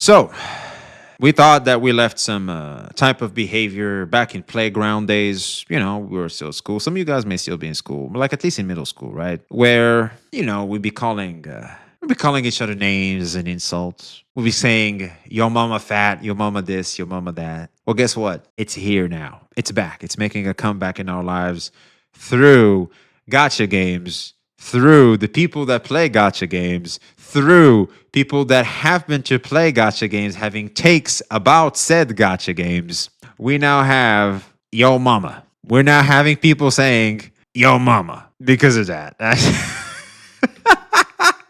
So, we thought that we left some type of behavior back in playground days. You know, we were still at school. Some of you guys may still be in school, but like at least in middle school, right? Where, you know, we'd be calling each other names and insults. We'd be saying, yo mama fat, yo mama this, yo mama that. Well, guess what? It's here now. It's back. It's making a comeback in our lives through gacha games, through the people that play gacha games, through people that happen to play gacha games having takes about said gacha games. We now have yo mama. We're now having people saying yo mama because of that.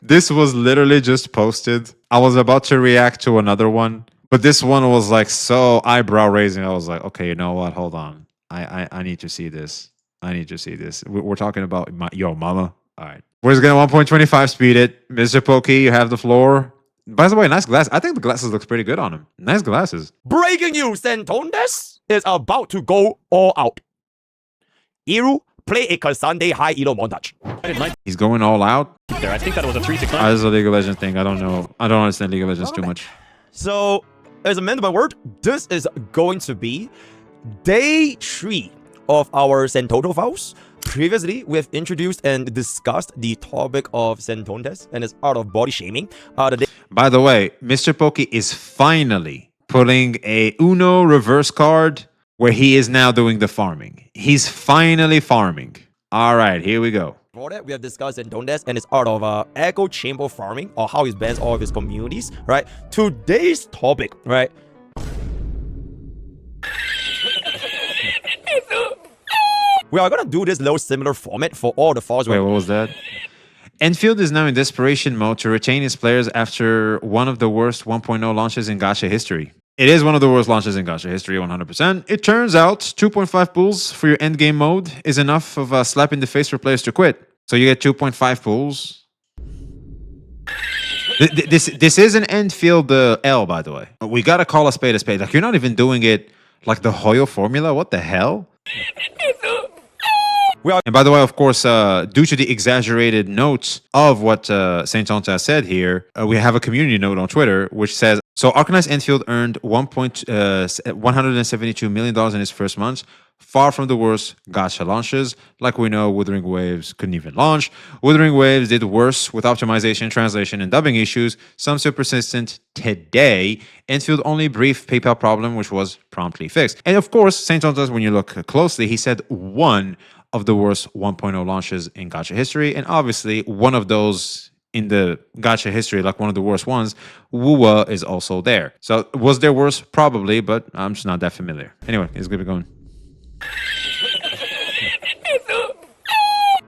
This was literally just posted. I was about to react to another one, but this one was like so eyebrow raising. I was like, okay, you know what? Hold on. I need to see this. I need to see this. We're talking about yo mama. All right. We're just going to 1.25 speed it. Mr. Pokey, you have the floor. By the way, nice glasses. I think the glasses looks pretty good on him. Nice glasses. Breaking news, Tectone is about to go all out. Iru play a Kasande high elo montage. He's going all out. There, I think that was a 3-6. This is a League of Legends thing. I don't know. I don't understand League of Legends too much. So, as a man of my word, this is going to be day 3 of our Sentoto files. Previously, we have introduced and discussed the topic of Sentontes and its art of body shaming. By the way, Mr. Pokey is finally pulling a Uno reverse card where he is now doing the farming. He's finally farming. All right, here we go. Before that, we have discussed Sentontes and its art of echo chamber farming, or how he bans all of his communities, right? Today's topic, right? We are going to do this little similar format for all the files. Wait, what was that? Enfield is now in desperation mode to retain his players after one of the worst 1.0 launches in gacha history. It is one of the worst launches in gacha history, 100%. It turns out 2.5 pools for your endgame mode is enough of a slap in the face for players to quit. So you get 2.5 pools. This is an Enfield L, by the way. We got to call a spade a spade. Like, you're not even doing it like the Hoyo formula. What the hell? And by the way, of course, due to the exaggerated notes of what Saint Tonta said here, we have a community note on Twitter which says, so Arcanized Enfield earned $172 million in its first month, far from the worst gacha launches. Like we know, Wuthering Waves couldn't even launch. Wuthering Waves did worse with optimization, translation, and dubbing issues, some still persistent today. Enfield only brief PayPal problem, which was promptly fixed. And of course, Saint Tonta, when you look closely, he said one of the worst 1.0 launches in gacha history, and obviously one of those in the gacha history, like one of the worst ones, Wuwa is also there. So was there worse? Probably, but I'm just not that familiar. Anyway, let's keep it going.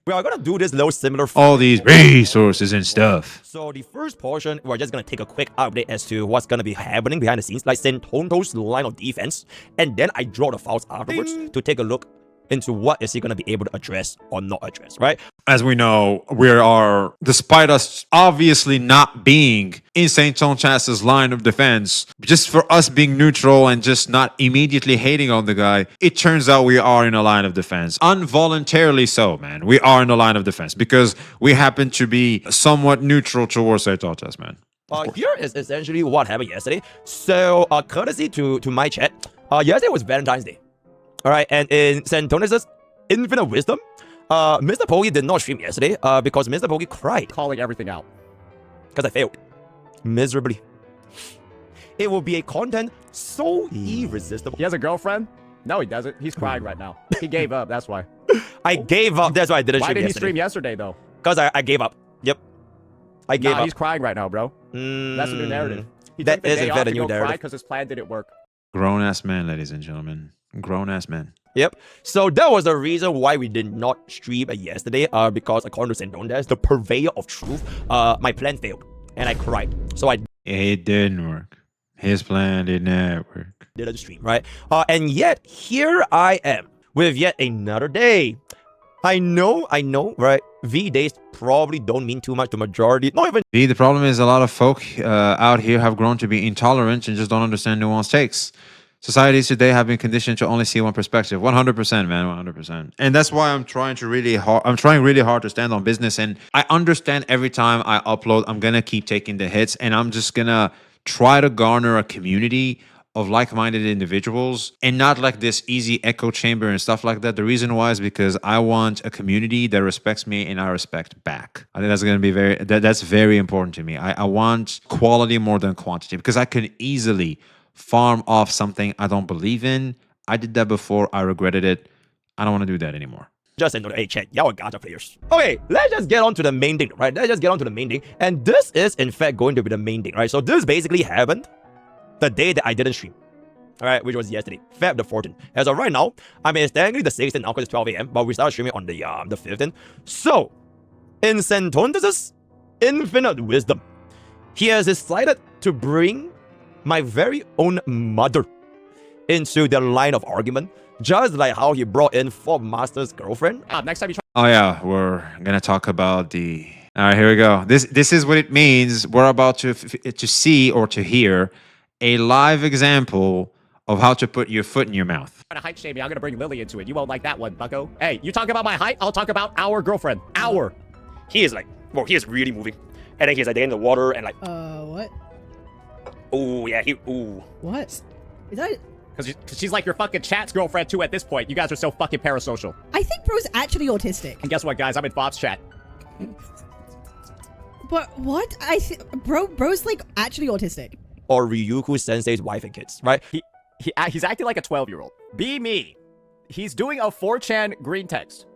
We are going to do this little similar all these resources and stuff. So the first portion, we're just going to take a quick update as to what's going to be happening behind the scenes, like Sentonto's line of defense, and then I draw the files afterwards to take a look into what is he going to be able to address or not address, right? As we know, we are, despite us obviously not being in St. Tonchas's line of defense, just for us being neutral and just not immediately hating on the guy, it turns out we are in a line of defense. Involuntarily so, man. We are in a line of defense because we happen to be somewhat neutral towards St. Tonchas, man. Here is essentially what happened yesterday. So, courtesy to my chat, yesterday was Valentine's Day. All right, and in Santonis' infinite wisdom, Mr. Pokey did not stream yesterday because Mr. Pokey cried. Calling everything out. Because I failed. Miserably. It will be a content so irresistible. He has a girlfriend? No, he doesn't. He's crying right now. He gave up, that's why. I gave up. That's why I didn't stream yesterday. Why did he stream yesterday, though? Because I gave up. Yep. I gave up. He's crying right now, bro. That's a new narrative. He that took the is day a off very to new go cry narrative. because his plan didn't work. Grown-ass man, ladies and gentlemen. Grown-ass man. Yep. So that was the reason why we did not stream yesterday. Because according to Sentondes, the purveyor of truth, my plan failed. And I cried. So it didn't work. His plan did not work. Didn't stream, right? And yet, here I am with yet another day. I know, right? V days probably don't mean too much to majority. Not even. The problem is a lot of folk out here have grown to be intolerant and just don't understand nuanced takes. Societies today have been conditioned to only see one perspective. 100%, man, 100%. And that's why I'm trying really hard to stand on business. And I understand every time I upload, I'm gonna keep taking the hits, and I'm just gonna try to garner a community of like-minded individuals and not like this easy echo chamber and stuff like that. The reason why is because I want a community that respects me and I respect back. I think that's going to be that's very important to me. I want quality more than quantity because I can easily farm off something I don't believe in. I did that before. I regretted it. I don't want to do that anymore. Just into the hey chat, y'all are gacha players. Okay, let's just get on to the main thing, right? Let's just get on to the main thing. And this is in fact going to be the main thing, right? So this basically happened the day that I didn't stream. Alright, which was yesterday, Feb the 14th. As of right now, I mean it's technically the 16th now because it's 12 a.m. But we started streaming on the 15th. So, in Santon's infinite wisdom, he has decided to bring my very own mother into the line of argument, just like how he brought in Fob Master's girlfriend. Next time you try. Oh yeah, we're gonna talk about the. All right, here we go. This is what it means. We're about to see or to hear a live example of how to put your foot in your mouth. Trying to height shame me, I'm gonna bring Lily into it. You won't like that one, bucko. Hey, you talk about my height, I'll talk about our girlfriend. Our. He is like, well, he is really moving. And then he's like in the water and like, What? oh yeah, ooh. What? Is that... Because she's like your fucking chat's girlfriend too at this point. You guys are so fucking parasocial. I think bro's actually autistic. And guess what, guys? I'm in Bob's chat. But what? Bro's like actually autistic. Or Ryuku Sensei's wife and kids, right? He's acting like a 12-year-old. Be me. He's doing a 4chan green text.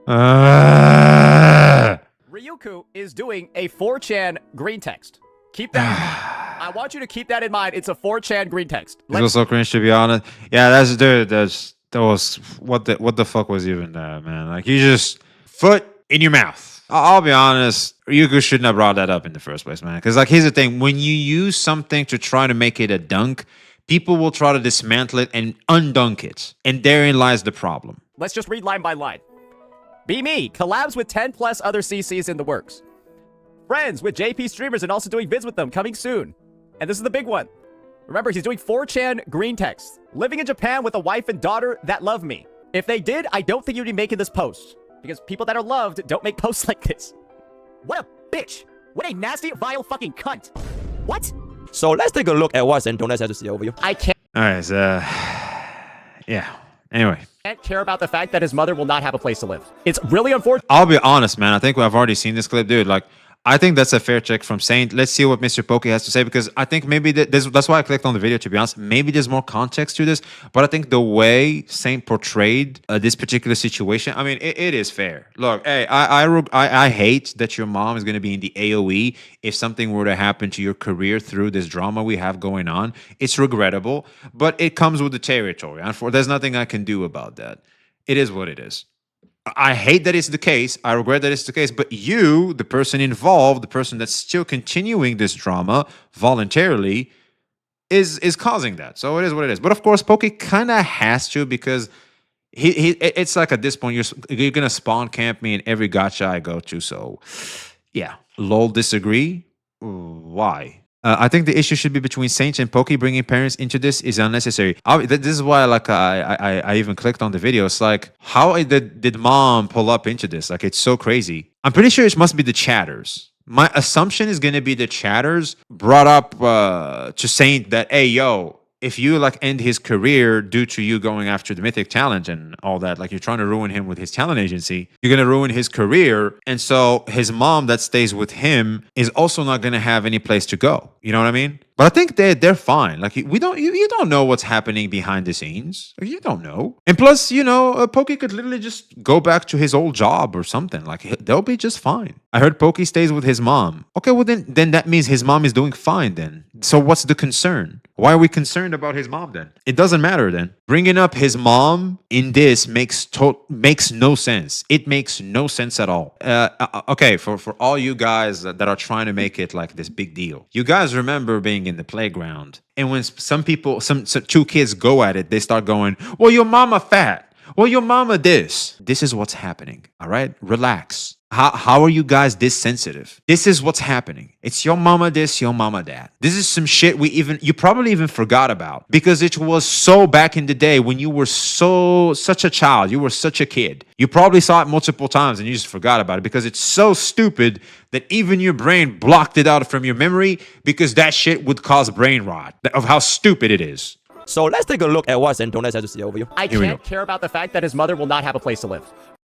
Ryuku is doing a 4chan green text. Keep that. I want you to keep that in mind. It's a 4chan green text. It was so cringe, to be honest. Yeah, that was what the fuck was even that, man? Like, you just foot in your mouth. I'll be honest, Ryuku shouldn't have brought that up in the first place, man. Because, like, here's the thing. When you use something to try to make it a dunk, people will try to dismantle it and undunk it. And therein lies the problem. Let's just read line by line. Be me. Collabs with 10 plus other CCs in the works. Friends with JP streamers and also doing vids with them coming soon. And this is the big one. Remember, he's doing 4chan green text. Living in Japan with a wife and daughter that love me. If they did, I don't think you'd be making this post. Because people that are loved don't make posts like this. What a bitch. What a nasty, vile fucking cunt. What? So let's take a look at what Santones has to say over here. I can't All right, so... yeah. Anyway. care about the fact that his mother will not have a place to live. It's really unfortunate. I'll be honest, man. I think I've already seen this clip, dude. Like, I think that's a fair check from Saint. Let's see what Mr. Poke has to say, because I think maybe that's why I clicked on the video, to be honest. Maybe there's more context to this, but I think the way Saint portrayed this particular situation, I mean, it is fair. Look, hey, I hate that your mom is going to be in the AoE if something were to happen to your career through this drama we have going on. It's regrettable, but it comes with the territory. There's nothing I can do about that. It is what it is. I hate that it's the case. I regret that it's the case. But you, the person involved, the person that's still continuing this drama voluntarily, is causing that. So it is what it is. But of course, Poke kind of has to, because it's like at this point, you're going to spawn camp me in every gacha I go to. So yeah, lol, disagree. Why? I think the issue should be between Saint and Poke. Bringing parents into this is unnecessary. This is why, like, I even clicked on the video. It's like, how did mom pull up into this? Like, it's so crazy. I'm pretty sure it must be the chatters. My assumption is going to be the chatters brought up to Saint that, hey, yo, if you like end his career due to you going after the mythic talent and all that, like you're trying to ruin him with his talent agency, you're going to ruin his career. And so his mom that stays with him is also not going to have any place to go. You know what I mean? But I think they're fine. Like, you don't know what's happening behind the scenes. Like, you don't know. And plus, Poke could literally just go back to his old job or something. Like, they'll be just fine. I heard Poke stays with his mom. Okay, well then that means his mom is doing fine then. So what's the concern? Why are we concerned about his mom then? It doesn't matter then. Bringing up his mom in this makes no sense. It makes no sense at all. Okay, for all you guys that are trying to make it like this big deal. You guys remember being in the playground, and when some two kids go at it, they start going, well, your mama fat. Well, your mama this. This is what's happening. All right? Relax. How are you guys this sensitive? This is what's happening. It's your mama this, your mama that. This is some shit you probably even forgot about because it was so back in the day when you were such a child, you were such a kid. You probably saw it multiple times and you just forgot about it because it's so stupid that even your brain blocked it out from your memory because that shit would cause brain rot of how stupid it is. So let's take a look at what Tectone has to say over you. I can't care about the fact that his mother will not have a place to live.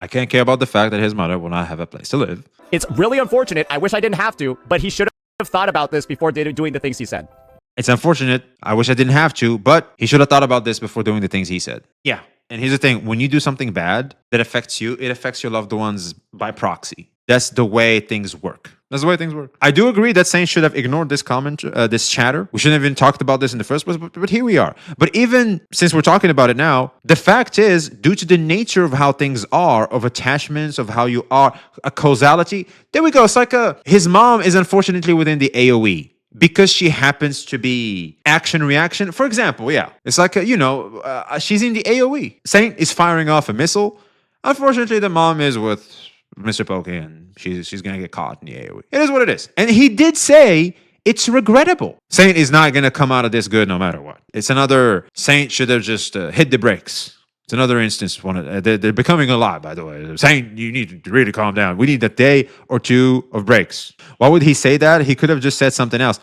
I can't care about the fact that his mother will not have a place to live. It's really unfortunate. I wish I didn't have to, but he should have thought about this before doing the things he said. It's unfortunate. I wish I didn't have to, but he should have thought about this before doing the things he said. Yeah. And here's the thing. When you do something bad that affects you, it affects your loved ones by proxy. That's the way things work. That's the way things work. I do agree that Saint should have ignored this comment, this chatter. We shouldn't have even talked about this in the first place, but here we are. But even since we're talking about it now, the fact is, due to the nature of how things are, of attachments, of how you are, a causality, there we go. It's like his mom is unfortunately within the AoE. Because she happens to be action-reaction. For example, yeah. It's like, she's in the AoE. Saint is firing off a missile. Unfortunately, the mom is with Mr. Pokey, and she's gonna get caught in the AoE. It is what it is. And he did say it's regrettable. Saint is not gonna come out of this good no matter what. It's another Saint should have just hit the brakes. It's another instance. They're becoming a lot, by the way. Saint, you need to really calm down. We need a day or two of breaks. Why would he say that? He could have just said something else.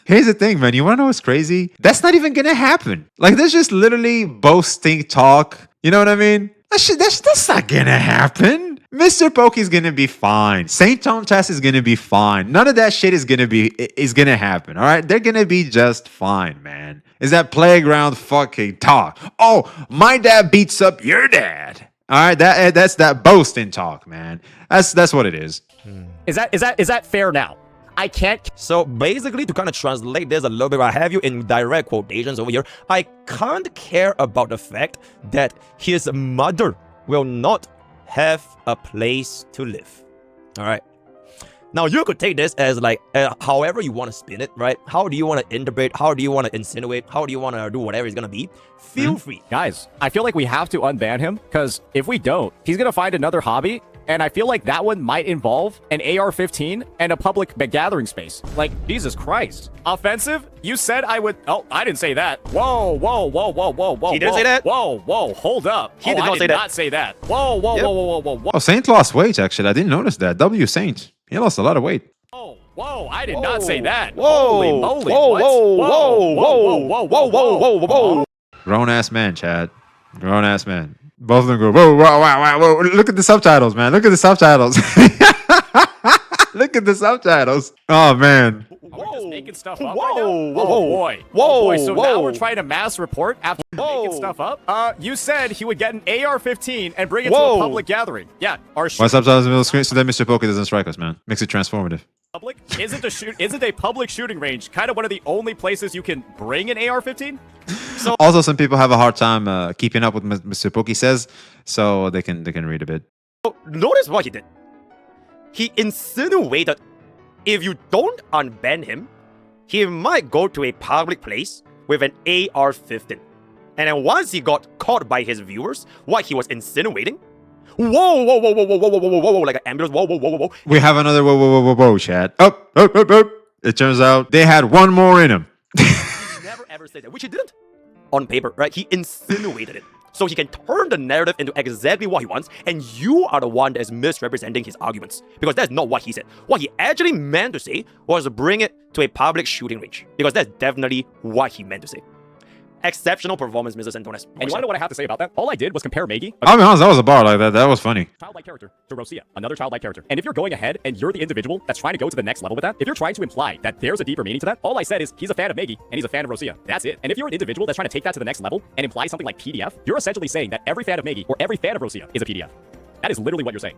Here's the thing, man. You want to know what's crazy? That's not even gonna happen. Like, that's just literally boasting talk. You know what I mean? That's not gonna happen. Mr. Pokey's gonna be fine. Saint Tontas is gonna be fine. None of that shit is gonna happen. All right, they're gonna be just fine, man. Is that playground fucking talk? Oh, my dad beats up your dad. All right, that's that boasting talk, man. That's what it is. Is that fair now? I can't. So basically, to kind of translate this a little bit, I have you in direct quotations over here. I can't care about the fact that his mother will not have a place to live. All right. Now, you could take this as like, however you want to spin it, right? How do you want to interpret? How do you want to insinuate? How do you want to do whatever it's going to be? Feel free. Guys, I feel like we have to unban him, because if we don't, he's going to find another hobby, and I feel like that one might involve an AR-15 and a public gathering space. Like, Jesus Christ. Offensive? You said I would... Oh, I didn't say that. Whoa, whoa, whoa, whoa, whoa, whoa. He didn't say that? Whoa, whoa, hold up. He did not say that. Whoa, whoa, whoa, whoa, whoa, whoa. Oh, Saint lost weight, actually. I didn't notice that. W Saint. He lost a lot of weight. Whoa, whoa, I did not say that. Whoa, Holy moly. whoa, what? whoa, whoa, whoa, whoa, whoa, whoa, whoa. Grown-ass man, Chad. Grown-ass man. Both of them go, whoa, whoa, whoa, whoa. Look at the subtitles, man. Look at the subtitles. Look at the subtitles. Oh, man. Are we just making stuff up Whoa, right now? whoa, Oh boy. whoa, Oh boy. So now whoa. we're trying to mass report after making stuff up? You said he would get an AR-15 and bring it to Whoa. a public gathering. Yeah, our Why subtitles in the middle screen so that Mr. Pokey doesn't strike us, man? Makes it transformative. public isn't a public shooting range kind of one of the only places you can bring an AR-15? Also, some people have a hard time keeping up with Mr. Pokey says, so they can read a bit. Notice what he did. He insinuated if you don't unban him, he might go to a public place with an AR-15. And then once he got caught by his viewers, what he was insinuating, whoa, whoa, whoa, whoa, whoa, whoa, whoa, whoa, whoa, like an ambulance, whoa, whoa, whoa, whoa, whoa. We have another whoa, whoa, whoa, whoa, whoa, Chad. Up. It turns out they had one more in him. He never ever said that, which he didn't. On paper, right? He insinuated it. So he can turn the narrative into exactly what he wants, and you are the one that is misrepresenting his arguments. Because that's not what he said. What he actually meant to say was to bring it to a public shooting range. Because that's definitely what he meant to say. Exceptional performance, Mr. Santones. And you want to know what I have to say about that? All I did was compare Maggie, I'll be honest, that was a bar like that. That was funny. childlike character, to Rosia, another childlike character. And if you're going ahead and you're the individual that's trying to go to the next level with that, if you're trying to imply that there's a deeper meaning to that, all I said is he's a fan of Maggie and he's a fan of Rosia. That's it. And if you're an individual that's trying to take that to the next level and imply something like PDF, you're essentially saying that every fan of Maggie or every fan of Rosia is a PDF. That is literally what you're saying.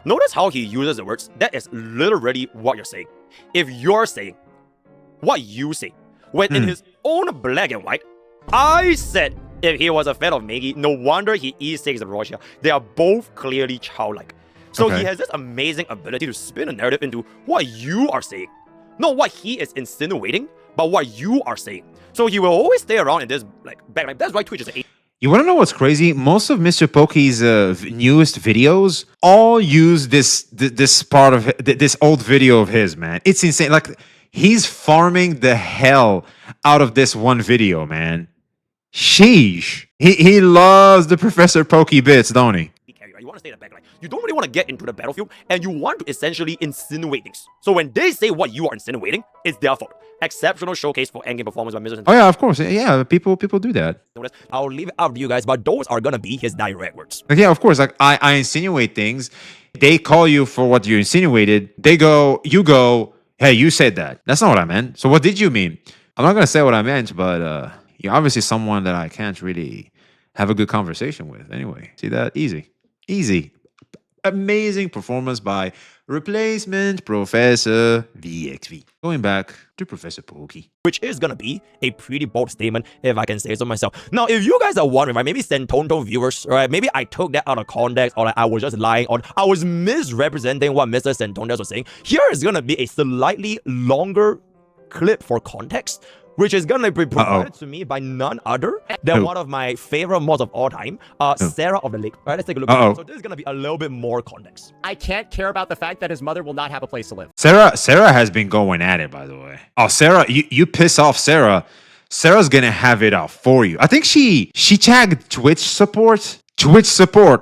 Notice how he uses the words. That is literally what you're saying. If you're saying what you say, when in his own black and white, I said if he was a fan of Maggie, no wonder he E6 Russia. They are both clearly childlike. So he has this amazing ability to spin a narrative into what you are saying. Not what he is insinuating, but what you are saying. So he will always stay around in this like back. That's why Twitch is 8. You want to know what's crazy? Most of Mr. Pokey's newest videos all use this part of this old video of his, man. It's insane. Like he's farming the hell out of this one video, man. Sheesh. He loves the Professor Pokey bits, don't he? You want to stay in the back line. You don't really want to get into the battlefield, and you want to essentially insinuate things. So when they say what you are insinuating, it's their fault. Exceptional showcase for endgame performance by Mr. Oh yeah, of course. Yeah, people do that. I'll leave it up to you guys, but those are gonna be his direct words. Like, yeah, of course. Like I insinuate things. They call you for what you insinuated. You go, hey, you said that. That's not what I meant. So what did you mean? I'm not gonna say what I meant, but you're obviously someone that I can't really have a good conversation with. Anyway, see that? Easy. Amazing performance by replacement Professor VXV. Going back to Professor Pokey. Which is gonna be a pretty bold statement, if I can say so myself. Now, if you guys are wondering, right, maybe Tectone viewers, right, maybe I took that out of context, or like I was just lying, or I was misrepresenting what Mr. Tectone was saying, here is gonna be a slightly longer clip for context, which is gonna be provided to me by none other than one of my favorite mods of all time, Sarah of the Lake. All right, let's take a look at it. So this is gonna be a little bit more context. I can't care about the fact that his mother will not have a place to live. Sarah has been going at it, by the way. Oh, Sarah, you piss off Sarah. Sarah's gonna have it out for you. I think she tagged Twitch support.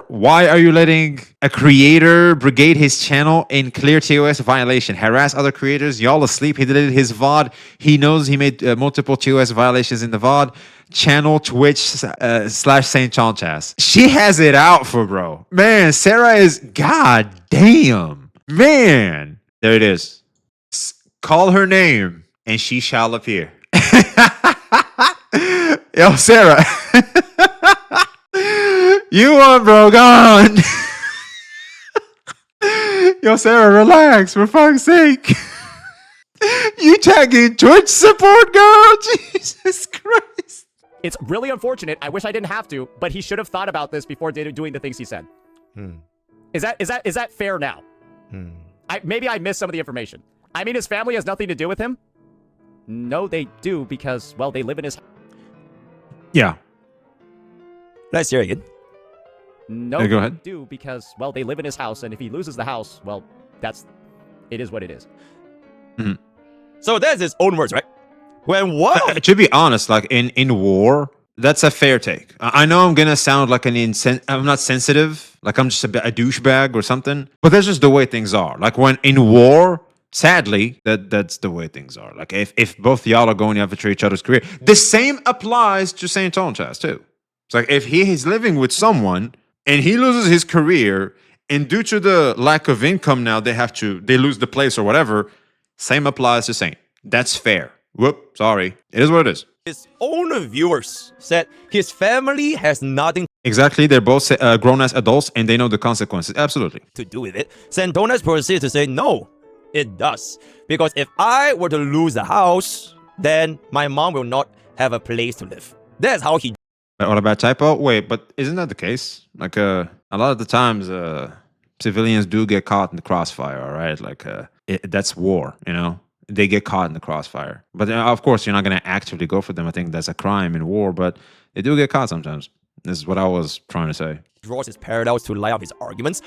Why are you letting a creator brigade his channel in clear TOS violation? Harass other creators? Y'all asleep? He deleted his VOD. He knows he made multiple TOS violations in the VOD. Channel Twitch / Saint Chonchas. She has it out for bro. Man, Sarah is god damn. Man. There it is. Call her name and she shall appear. Yo, Sarah. You won, bro. Gone. Yo, Sarah, relax. For fuck's sake. You tagging Twitch support, girl? Jesus Christ. It's really unfortunate. I wish I didn't have to, but he should have thought about this before doing the things he said. Is that fair now? Maybe I missed some of the information. I mean, his family has nothing to do with him. No, they do because, well, they live in his. Yeah. Let's hear it again. No, go ahead. They do because, well, they live in his house, and if he loses the house, well, it is what it is. So that's his own words, right? When what? To be honest, like in war, that's a fair take. I know I'm gonna sound like I'm not sensitive, like I'm just a douchebag or something, but that's just the way things are. Like when in war, sadly, that's the way things are. Like if both y'all are going after each other's career, the same applies to Saint Tonchas too. It's like if he is living with someone and he loses his career, and due to the lack of income now, they lose the place or whatever. Same applies to Saint. That's fair. Whoop, sorry. It is what it is. His own viewers said his family has nothing Exactly. They're both grown-ass adults, and they know the consequences. Absolutely. to do with it. Santonas proceeded to say, no, it does. Because if I were to lose the house, then my mom will not have a place to live. That's how he What about typo? Wait, but isn't that the case? Like, a lot of the times, civilians do get caught in the crossfire, all right? Like, that's war, you know? They get caught in the crossfire. But of course, you're not going to actively go for them. I think that's a crime in war, but they do get caught sometimes. This is what I was trying to say. draws his parallels to line up his arguments.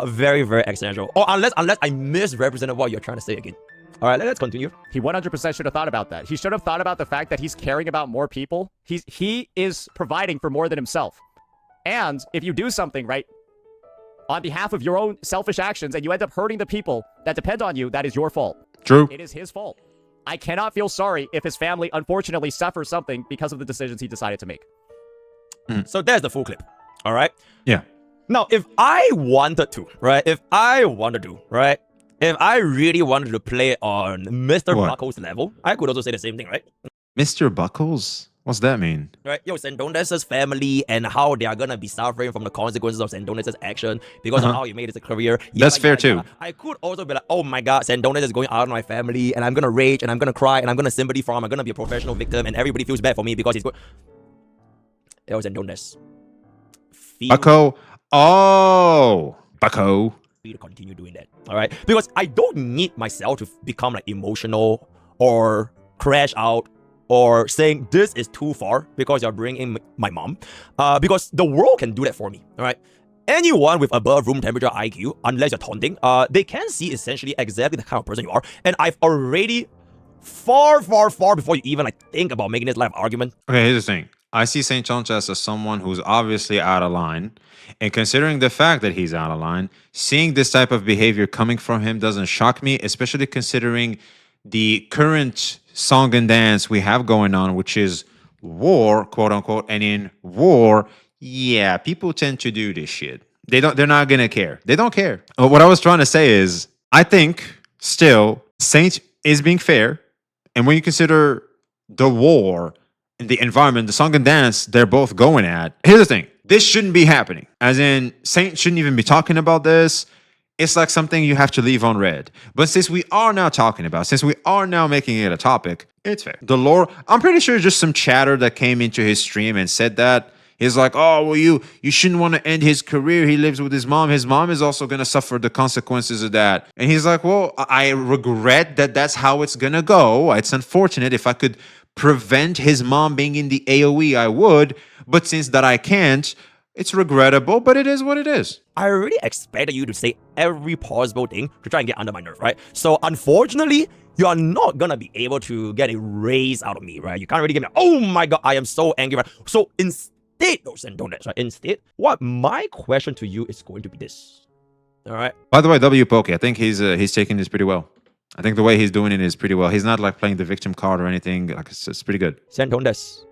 Very, very existential. Or unless I misrepresented what you're trying to say again. All right, let's continue. He 100% should have thought about that. He should have thought about the fact that he's caring about more people. He is providing for more than himself. And if you do something, right, on behalf of your own selfish actions and you end up hurting the people that depend on you, that is your fault. True. It is his fault. I cannot feel sorry if his family unfortunately suffers something because of the decisions he decided to make. So there's the full clip. All right. Yeah. Now, if I wanted to, right? If I really wanted to play on Mr. What? Buckle's level, I could also say the same thing, right? Mr. Buckles? What's that mean? Right? Yo, Sandones' family and how they are gonna be suffering from the consequences of Sandones' action because of how he made his career. That's fair too. I could also be like, oh my god, Sandones is going out on my family and I'm gonna rage and I'm gonna cry and I'm gonna sympathy for him. I'm gonna be a professional victim and everybody feels bad for me because he's going. It was Sandones. Bucko? Oh, Bucko. To continue doing that, all right? Because I don't need myself to become like emotional or crash out or saying this is too far because you're bringing my mom, because the world can do that for me, all right? Anyone with above room temperature IQ, unless you're taunting, they can see essentially exactly the kind of person you are. And I've already far before you even like think about making this live argument. Okay, here's the thing. I see St. Chonchas as someone who's obviously out of line. And considering the fact that he's out of line, seeing this type of behavior coming from him doesn't shock me, especially considering the current song and dance we have going on, which is war, quote unquote. And in war, yeah, people tend to do this shit. They're not gonna care. They don't care. What I was trying to say is, I think still Saint is being fair. And when you consider the war and the environment, the song and dance they're both going at, here's the thing. This shouldn't be happening. As in, Saint shouldn't even be talking about this. It's like something you have to leave on red. But since we are now talking about, since we are now making it a topic, it's fair. The lore, I'm pretty sure just some chatter that came into his stream and said that. He's like, oh, well, you shouldn't want to end his career. He lives with his mom. His mom is also going to suffer the consequences of that. And he's like, well, I regret that that's how it's going to go. It's unfortunate. If I could prevent his mom being in the AoE, I would. But since that I can't, it's regrettable, but it is what it is. I already expected you to say every possible thing to try and get under my nerve, right? So unfortunately, you are not gonna be able to get a raise out of me, right? You can't really give me, oh my god, I am so angry, right? So instead, those and donuts, right? Instead, what my question to you is going to be this. All right. By the way, W Poke, I think he's taking this pretty well. I think the way he's doing it is pretty well. He's not like playing the victim card or anything. Like it's pretty good. Santondes,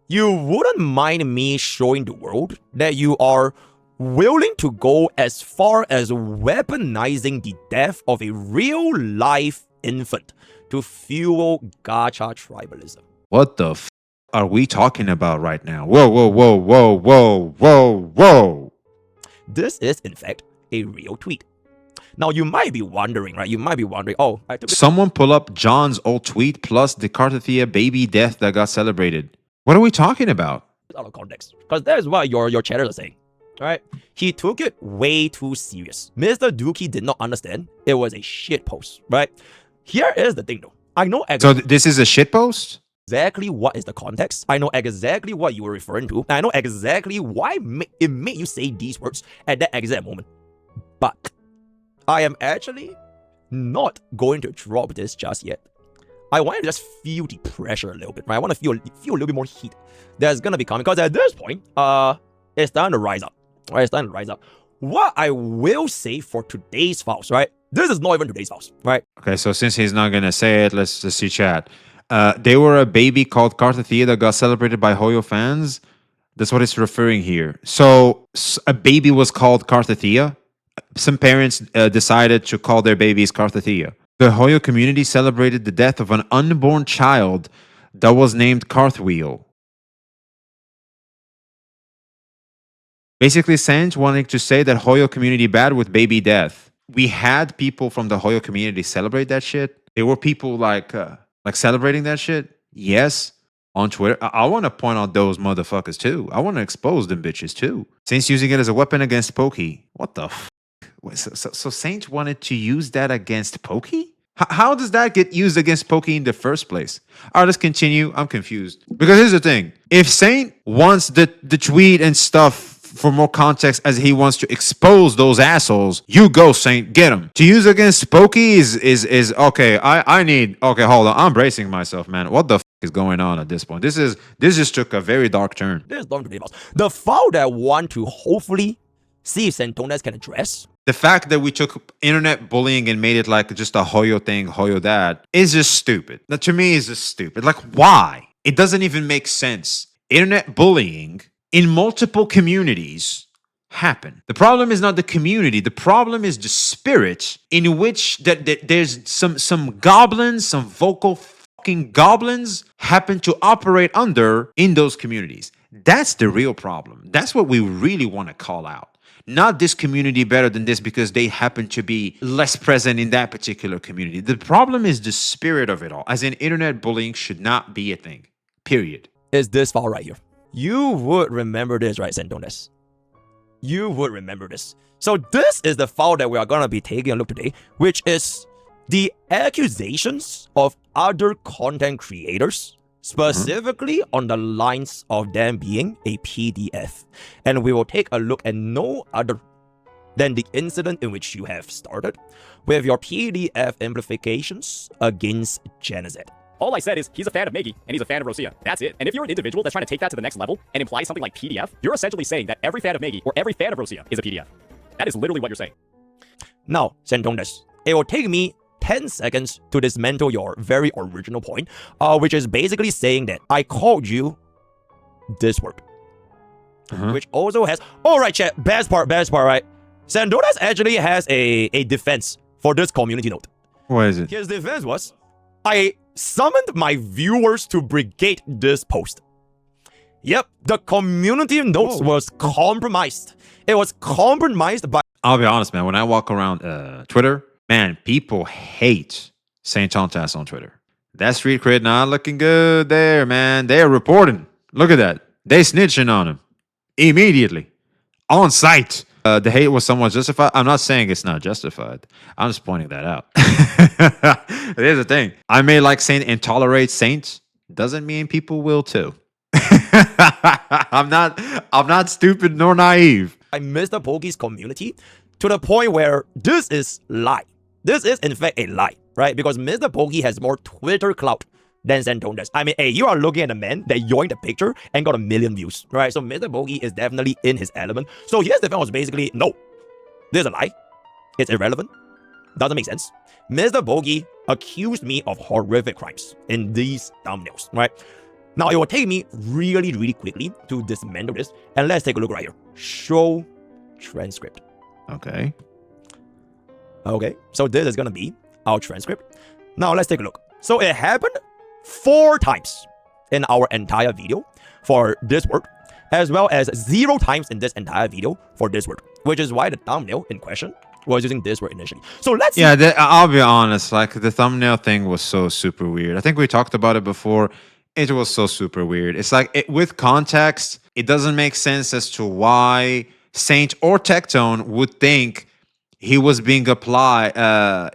you wouldn't mind me showing the world that you are willing to go as far as weaponizing the death of a real life infant to fuel gacha tribalism. What the f are we talking about right now? Whoa, whoa, whoa, whoa, whoa, whoa, whoa. This is, in fact, a real tweet. Now, you might be wondering, right? You might be wondering, oh, I took Someone pull up John's old tweet plus the Carthethia baby death that got celebrated. What are we talking about? this out of context, because that is what your chatters are saying. Alright? He took it way too serious. Mr. Dookie did not understand. It was a shit post, right? Here is the thing though. I know So this is a shit post? exactly what is the context. I know exactly what you were referring to. I know exactly why it made you say these words at that exact moment. But I am actually not going to drop this just yet. I want to just feel the pressure a little bit, right? I want to feel a little bit more heat that's gonna be coming, because at this point, it's starting to rise up. Right? It's starting to rise up. What I will say for today's files, right? This is not even today's files, right? Okay, so since he's not gonna say it, let's see chat. They were a baby called Carthethia that got celebrated by Hoyo fans. That's what it's referring here. So a baby was called Carthethia. Some parents decided to call their babies Carthethia. The Hoyo community celebrated the death of an unborn child that was named Carthwheel. Basically, Sanj wanting to say that Hoyo community bad with baby death. We had people from the Hoyo community celebrate that shit. There were people like celebrating that shit. Yes, on Twitter. I want to point out those motherfuckers too. I want to expose them bitches too. Saints using it as a weapon against Pokey. What the f? So Saint wanted to use that against Pokey? How does that get used against Pokey in the first place? All right, let's continue. I'm confused. Because here's the thing. If Saint wants the tweet and stuff for more context as he wants to expose those assholes, you go, Saint. Get him. To use against Pokey is okay. Okay, hold on. I'm bracing myself, man. What the f is going on at this point? This just took a very dark turn. This is long today, boss. The file that I want to hopefully see if Santones can address. The fact that we took internet bullying and made it like just a Hoyo thing, Hoyo that, is just stupid. That to me is just stupid. Like, why? It doesn't even make sense. Internet bullying in multiple communities happen. The problem is not the community. The problem is the spirit in which that there's some goblins, some vocal fucking goblins happen to operate under in those communities. That's the real problem. That's what we really want to call out. Not this community better than this because they happen to be less present in that particular community. The problem is the spirit of it all. As in, internet bullying should not be a thing. Period. Is this file right here. You would remember this, right, Santones? You would remember this. So this is the file that we are going to be taking a look today, which is the accusations of other content creators, specifically on the lines of them being a PDF. And we will take a look at no other than the incident in which you have started with your PDF amplifications against Genesis. All I said is he's a fan of Megi and he's a fan of Rosia. That's it. And if you're an individual that's trying to take that to the next level and imply something like PDF, you're essentially saying that every fan of Megi or every fan of Rosia is a PDF. That is literally what you're saying. Now, Santones, it will take me 10 seconds to dismantle your very original point, which is basically saying that I called you this word. Which also has... Alright, chat, best part, right? Santones actually has a defense for this community note. What is it? His defense was, I summoned my viewers to brigade this post. Yep, the community notes was compromised. It was compromised by... I'll be honest, man. When I walk around Twitter, man, people hate Saint Tontas on Twitter. That street cred not looking good there, man. They're reporting. Look at that. They snitching on him immediately on site. The hate was somewhat justified. I'm not saying it's not justified. I'm just pointing that out. Here's the thing. I may like Saint and tolerate Saints. Doesn't mean people will too. I'm not stupid nor naive. I Mr. Poki's community to the point where this is lie. This is in fact a lie, right? Because Mr. Poki has more Twitter clout than Santones. I mean, hey, you are looking at a man that joined the picture and got 1 million views, right? So Mr. Poki is definitely in his element. So his defense was basically, no, this is a lie. It's irrelevant. Doesn't make sense. Mr. Poki accused me of horrific crimes in these thumbnails, right? Now, it will take me really quickly to dismantle this. And let's take a look right here. Show transcript. Okay. Okay, so this is going to be our transcript. Now, let's take a look. So it happened 4 times in our entire video for this word, as well as 0 times in this entire video for this word, which is why the thumbnail in question was using this word initially. So let's see. Yeah, I'll be honest. Like, the thumbnail thing was so super weird. I think we talked about it before. It was so super weird. It's like, with context, it doesn't make sense as to why Saint or Tectone would think he was being applied.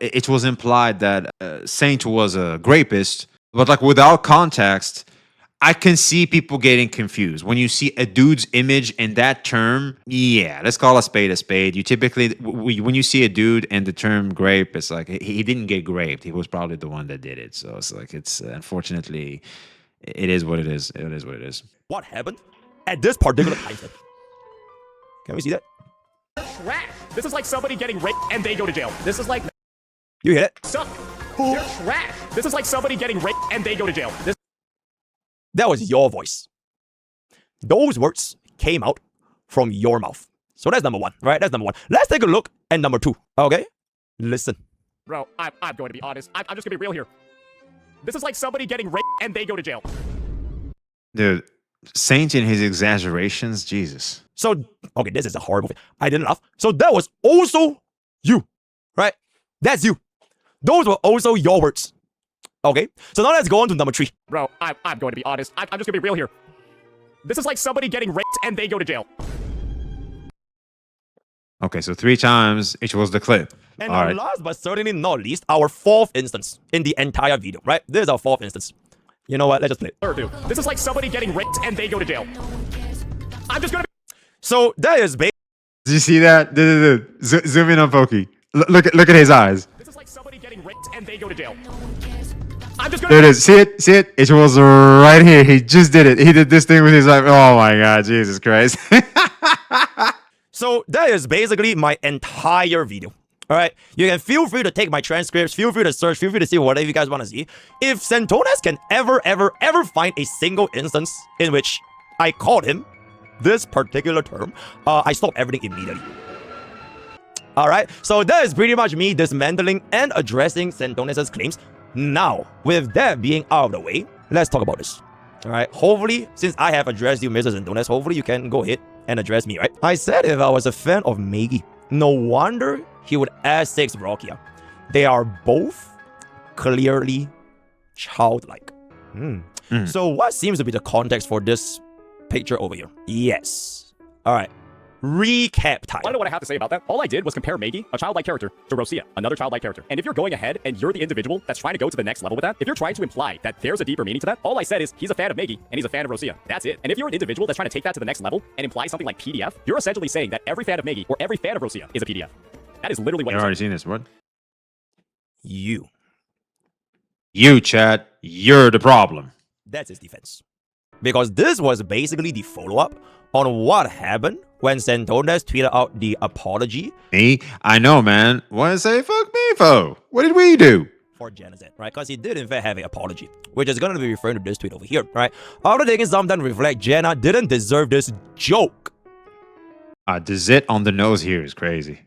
It was implied that Saint was a rapist, but like, without context, I can see people getting confused when you see a dude's image in that term. Yeah, let's call a spade. You typically, when you see a dude and the term grape, it's like he didn't get raped. He was probably the one that did it. So it's like, it's unfortunately, it is what it is. It is what it is. What happened at this particular time step? Can we see that? Trash. This is like somebody getting raped and they go to jail. This is like... You hear it? Suck. You're trash. This is like somebody getting raped and they go to jail. That was your voice. Those words came out from your mouth. So that's number 1, right? That's number 1. Let's take a look at number 2, okay? Listen. Bro, I'm going to be honest. I'm just going to be real here. This is like somebody getting raped and they go to jail. Dude, Saint in his exaggerations, Jesus. So, okay, this is a horrible thing. I didn't laugh. So that was also you, right? That's you. Those were also your words. Okay, so now let's go on to number 3. Bro, I'm going to be honest. I'm just going to be real here. This is like somebody getting raped and they go to jail. Okay, so 3 times, it was the clip. And All right. last but certainly not least, our 4th instance in the entire video, right? This is our 4th instance. You know what? Let's just play it. Dude, this is like somebody getting raped and they go to jail. I'm just going to... So that is basically... Did you see that? Dude. Zoom in on Pokey. Look at his eyes. This is like somebody getting raped and they go to jail. I'm just There it is. See it? It was right here. He just did it. He did this thing with his eye. Oh my God, Jesus Christ. So that is basically my entire video. All right, you can feel free to take my transcripts, feel free to search, feel free to see whatever you guys want to see. If Santones can ever find a single instance in which I called him this particular term, I stop everything immediately. All right, so that is pretty much me dismantling and addressing Santones' claims. Now, with that being out of the way, let's talk about this. All right, hopefully, since I have addressed you, Mr. Santones, hopefully you can go ahead and address me, right? I said if I was a fan of Megi, no wonder he would ask 6 Rokia. They are both clearly childlike. So what seems to be the context for this picture over here? Yes. All right. recap time. Want to know what I have to say about that? All I did was compare Maggie, a childlike character, to Rosia, another childlike character. And if you're going ahead and you're the individual that's trying to go to the next level with that, if you're trying to imply that there's a deeper meaning to that, all I said is he's a fan of Maggie and he's a fan of Rosia. That's it. And if you're an individual that's trying to take that to the next level and imply something like PDF, you're essentially saying that every fan of Maggie or every fan of Rosia is a PDF. That is literally what You've already seen this, what? You. You, chat. You're the problem. That's his defense. Because this was basically the follow-up on what happened when Santones tweeted out the apology. Me? I know, man. What to say fuck me for? What did we do? For Genesis, right? Because he did in fact have an apology, which is going to be referring to this tweet over here, right? After taking some time to reflect, Jenna didn't deserve this joke. The zit on the nose here is crazy.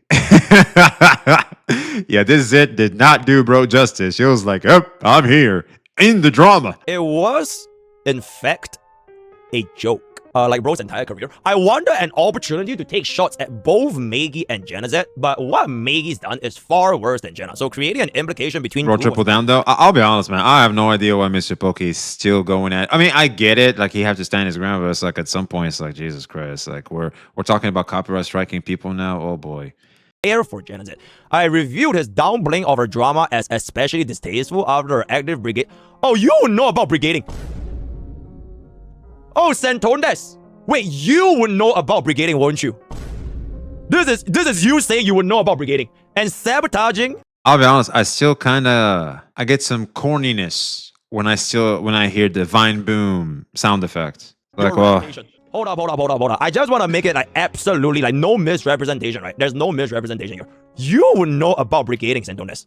Yeah, this zit did not do bro justice. She was like, oh, I'm here in the drama. It was, in fact, a joke. Like bro's entire career. I wanted an opportunity to take shots at both Maggie and Genesis, but what Maggie's done is far worse than Jenna. So creating an implication between Bro, triple down though. I'll be honest, man. I have no idea why Mr. Pokey is still going at. I mean, I get it. Like he have to stand his ground, but it's like at some point, it's like Jesus Christ. Like we're talking about copyright striking people now. Oh boy. Air for Genesis. I reviewed his downplaying of her drama as especially distasteful after her active brigade. Oh, you would know about brigading. Oh, Santones. Wait, you would know about brigading, won't you? This is you saying you would know about brigading and sabotaging. I'll be honest. I still kind of I get some corniness when I hear the Vine Boom sound effect. Like, well, Hold up. I just want to make it like absolutely like no misrepresentation, right? There's no misrepresentation here. You would know about brigading, Santones.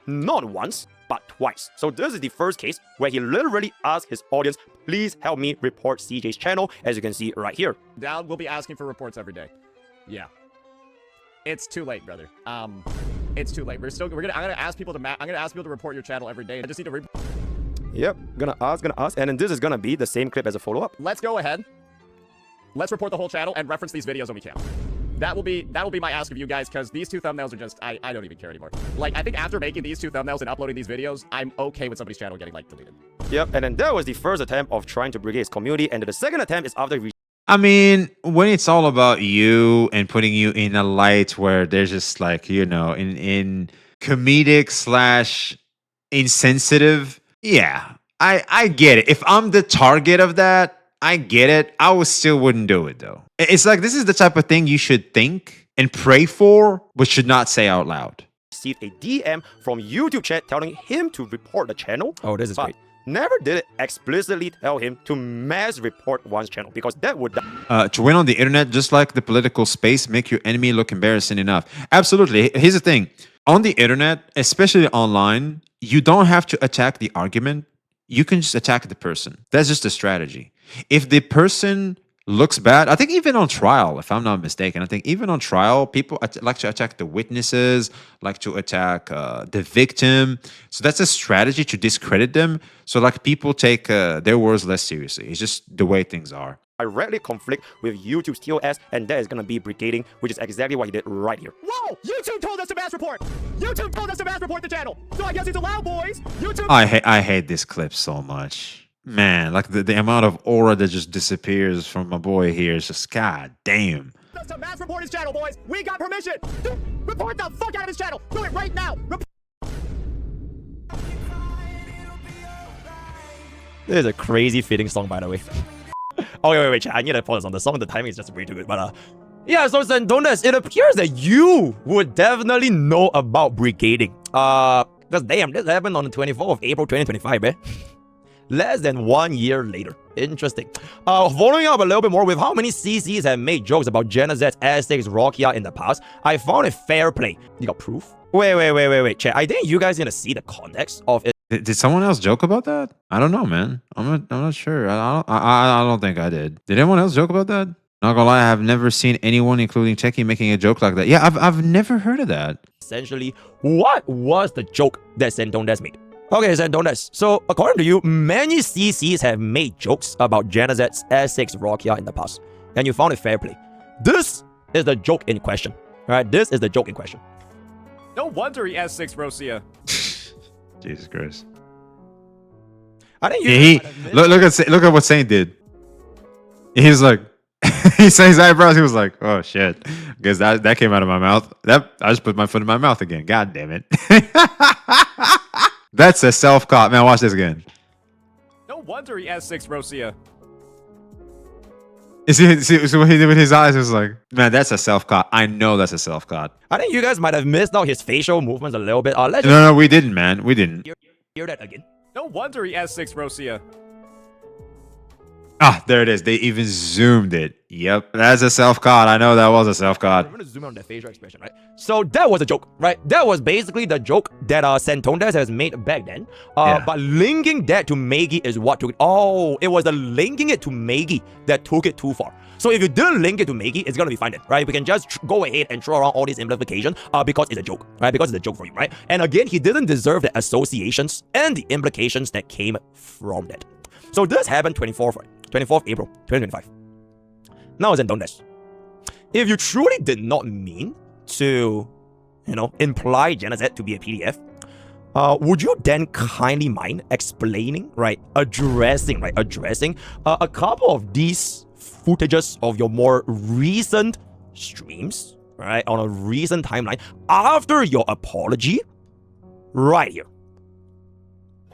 Not once, but twice. So this is the first case where he literally asked his audience, please help me report CJ's channel, as you can see right here. Down, we'll be asking for reports every day. Yeah. It's too late, brother. It's too late. I'm gonna ask people to report your channel every day. I just need to Yep, gonna ask, and then this is gonna be the same clip as a follow-up. Let's go ahead. Let's report the whole channel and reference these videos when we can. That will be my ask of you guys, because these two thumbnails are just I don't even care anymore. Like, I think after making these two thumbnails and uploading these videos, I'm okay with somebody's channel getting like deleted. Yep, and then that was the first attempt of trying to brigade his community, and then the second attempt is after I mean, when it's all about you and putting you in a light where there's just like, you know, in comedic / insensitive, yeah, I get it. If I'm the target of that, I get it. I still wouldn't do it though. It's like this is the type of thing you should think and pray for, but should not say out loud. Received a DM from YouTube chat telling him to report the channel. Oh, this is great. Never did it explicitly tell him to mass report one's channel, because that would to win on the internet, just like the political space, make your enemy look embarrassing enough. Absolutely. Here's the thing. On the internet, especially online, you don't have to attack the argument. You can just attack the person. That's just a strategy. If the person looks bad, I think even on trial, if I'm not mistaken, I think even on trial, people like to attack the witnesses, like to attack the victim. So that's a strategy to discredit them. So like people take their words less seriously. It's just the way things are. directly conflict with YouTube's TOS, and that is going to be brigading, which is exactly what he did right here. Whoa! YouTube told us to mass report! YouTube told us to mass report the channel! So I guess it's allowed, boys! YouTube... I hate this clip so much. Man, like the amount of aura that just disappears from my boy here is just, god damn. Us to mass report his channel, boys! We got permission! Report the fuck out of his channel! Do it right now! This is a crazy fitting song, by the way. Oh, wait, chat. I need to pause on the song. The timing is just way too good. But, yeah, so Santones, it appears that you would definitely know about brigading. Because damn, this happened on the 24th of April, 2025, man. Less than 1 year later. Interesting. Following up a little bit more with how many CCs have made jokes about Genesis, Aztecs, Rokia in the past, I found it fair play. You got proof? Wait, chat. I think you guys need to see the context of it. Did someone else joke about that? I don't know, man. I'm not sure. I don't think I did. Did anyone else joke about that? Not gonna lie, I have never seen anyone, including Techie, making a joke like that. Yeah, I've never heard of that. Essentially, what was the joke that Santones made? Okay, Santones. So, according to you, many CCs have made jokes about Genesis, S6, Rokia in the past, and you found it fair play. This is the joke in question. Alright, this is the joke in question. No wonder he S6 Rosia. Jesus Christ. I think you look at what Saint did. He was like, He said his eyebrows. He was like, "Oh shit!" Because that came out of my mouth. I just put my foot in my mouth again. God damn it! That's a self-caught man. Watch this again. No wonder he has 6 Rosia. See what he did with his eyes? It was like, man, that's a self-caught. I know that's a self-caught. I think you guys might have missed out his facial movements a little bit. Let's just No, we didn't, man. We didn't. hear that again. No wonder he has 6 Rosia. Ah, there it is. They even zoomed it. Yep, that's a self-caught. I know that was a self-caught. I'm gonna zoom in on the facial expression, right? So that was a joke, right? That was basically the joke that Tectone has made back then. Yeah. But linking that to Maggie is what took it. Oh, it was the linking it to Maggie that took it too far. So if you didn't link it to Maggie, it's gonna be fine then, right? We can just go ahead and throw around all these implications because it's a joke, right? Because it's a joke for you, right? And again, he didn't deserve the associations and the implications that came from that. So this happened 24th April 2025. Now it's done. If you truly did not mean to, imply Genocide to be a PDF, would you then kindly mind explaining, addressing a couple of these footages of your more recent streams, right, on a recent timeline after your apology, right here.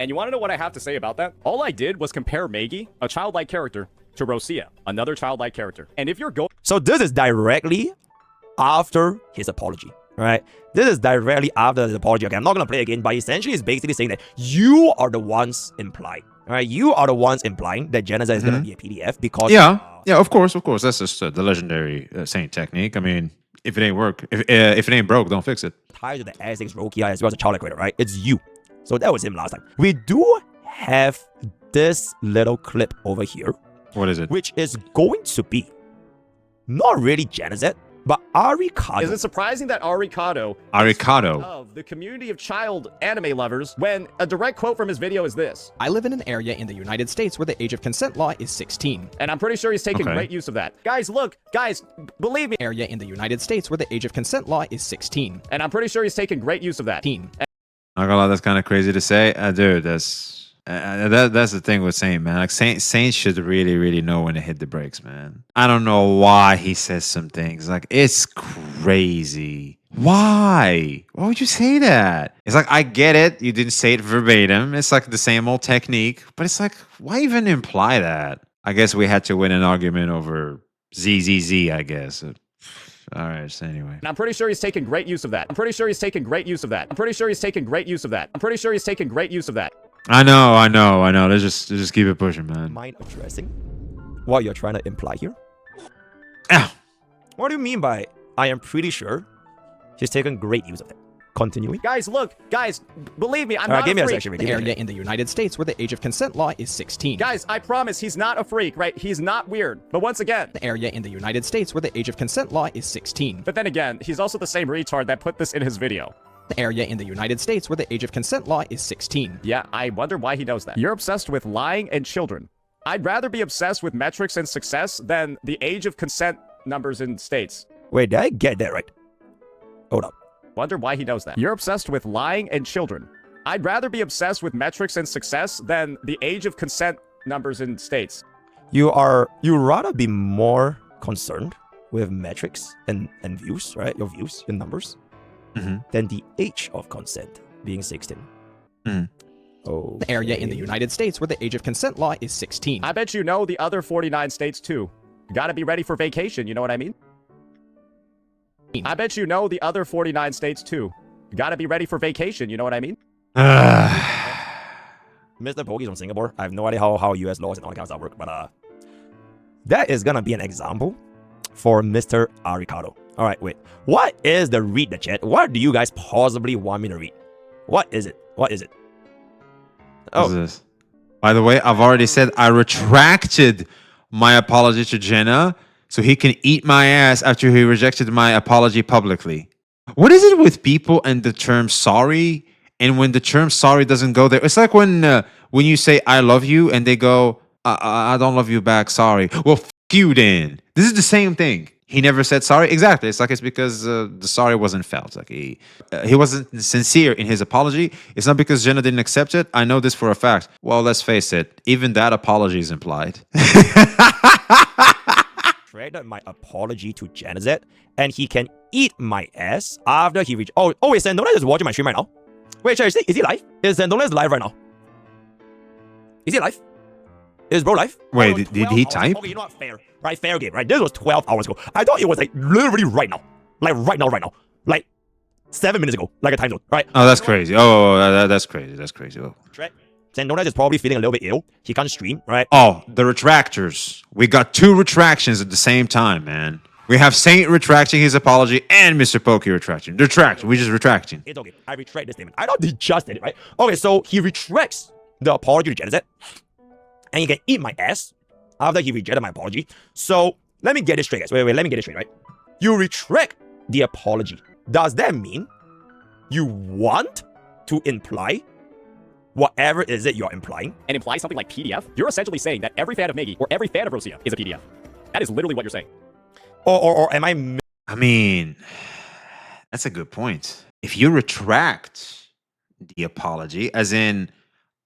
And you want to know what I have to say about that? All I did was compare Maggie, a childlike character, to Rosia, another childlike character. And if you're going... So this is directly after his apology, right? This is directly after his apology. Okay, I'm not going to play again, but essentially it's basically saying that you are the ones implying, right? You are the ones implying that Genocide is going to be a PDF because... Yeah, of course. That's just the legendary Saint technique. I mean, if it ain't work, if it ain't broke, don't fix it. Tied to the Essex Rokia as well as a childlike creator, right? It's you. So that was him last time. We do have this little clip over here. What is it? Which is going to be not really Genocide, but Arikado. Is it surprising that Arikado of the community of child anime lovers when a direct quote from his video is this? I live in an area in the United States where the age of consent law is 16. And I'm pretty sure he's taking great use of that. Guys, look, believe me. Area in the United States where the age of consent law is 16. And I'm pretty sure he's taking great use of that. Not gonna lie, that's kind of crazy to say, dude. That's the thing with Saint, man. Like Saint should really know when to hit the brakes, man. I don't know why he says some things. Like, it's crazy. Why would you say that? It's like, I get it, you didn't say it verbatim. It's like the same old technique, but it's like, why even imply that? I guess we had to win an argument over ZZZ, I guess. All right, so anyway. And I'm pretty sure he's taking great use of that. I know. Let's just keep it pushing, man. mind addressing what you're trying to imply here? Ow. What do you mean by I am pretty sure he's taken great use of it? Continuing. Guys, believe me, I'm All right, not give me a a freak. section. The area in the United States where the age of consent law is 16. Guys, I promise he's not a freak, right? He's not weird. But once again, The area in the United States where the age of consent law is 16. but then again, he's also the same retard that put this in his video. The area in the United States where the age of consent law is 16. Yeah, I wonder why he knows that. You're obsessed with lying and children. I'd rather be obsessed with metrics and success than the age of consent numbers in states. Wait, did I get that right? Hold up. Wonder why he knows that. You're obsessed with lying and children. I'd rather be obsessed with metrics and success than the age of consent numbers in states. You rather be more concerned with metrics and views, right? Your views, your numbers, than the age of consent being 16. Oh. The area in the United States where the age of consent law is 16. I bet you know the other 49 states too. Gotta be ready for vacation, you know what I mean? I bet you know the other 49 states too. Gotta be ready for vacation, you know what I mean? Mr. Pogies from Singapore. I have no idea how US laws and all that kind of stuff work, but that is gonna be an example for Mr. Arikado. All right, wait. What is the read the chat? What do you guys possibly want me to read? What is it? What's this? By the way, I've already said I retracted my apology to Jenna so he can eat my ass after he rejected my apology publicly. What is it with people and the term sorry? And when the term sorry doesn't go there, it's like when you say I love you and they go, I don't love you back, sorry. Well, f you then. This is the same thing. He never said sorry. Exactly. It's like it's because the sorry wasn't felt. Like he wasn't sincere in his apology. It's not because Jenna didn't accept it. I know this for a fact. Well, let's face it. Even that apology is implied. retracted my apology to Genesis, and he can eat my ass after he reached. Oh, wait, Sandonas is watching my stream right now. Wait, chat, is he live? Is Sandonas live right now? Is he live? Is bro live? Wait, Oh, it was did 12 he hours. type? Okay, you know what? Fair. Right, fair game, right? This was 12 hours ago. I thought it was like literally right now. Like right now. Like 7 minutes ago. Like a time zone, right? Oh, that's crazy. That's crazy. That's crazy. Oh. Sandonas is probably feeling a little bit ill. He can't stream, right? Oh, the retractors. We got 2 retractions at the same time, man. We have Saint retracting his apology and Mr. Pokey retracting. Retracting. We just retracting. It's okay. I retract this statement. I thought he just did it, right? Okay, so he retracts the apology to Genesis, and he can eat my ass after he rejected my apology. So let me get it straight, guys. Wait, let me get it straight, right? You retract the apology. Does that mean you want to imply whatever is it you're implying? And imply something like PDF, you're essentially saying that every fan of Miggy or every fan of Rosia is a PDF. That is literally what you're saying. Or am I... I mean, that's a good point. If you retract the apology, as in,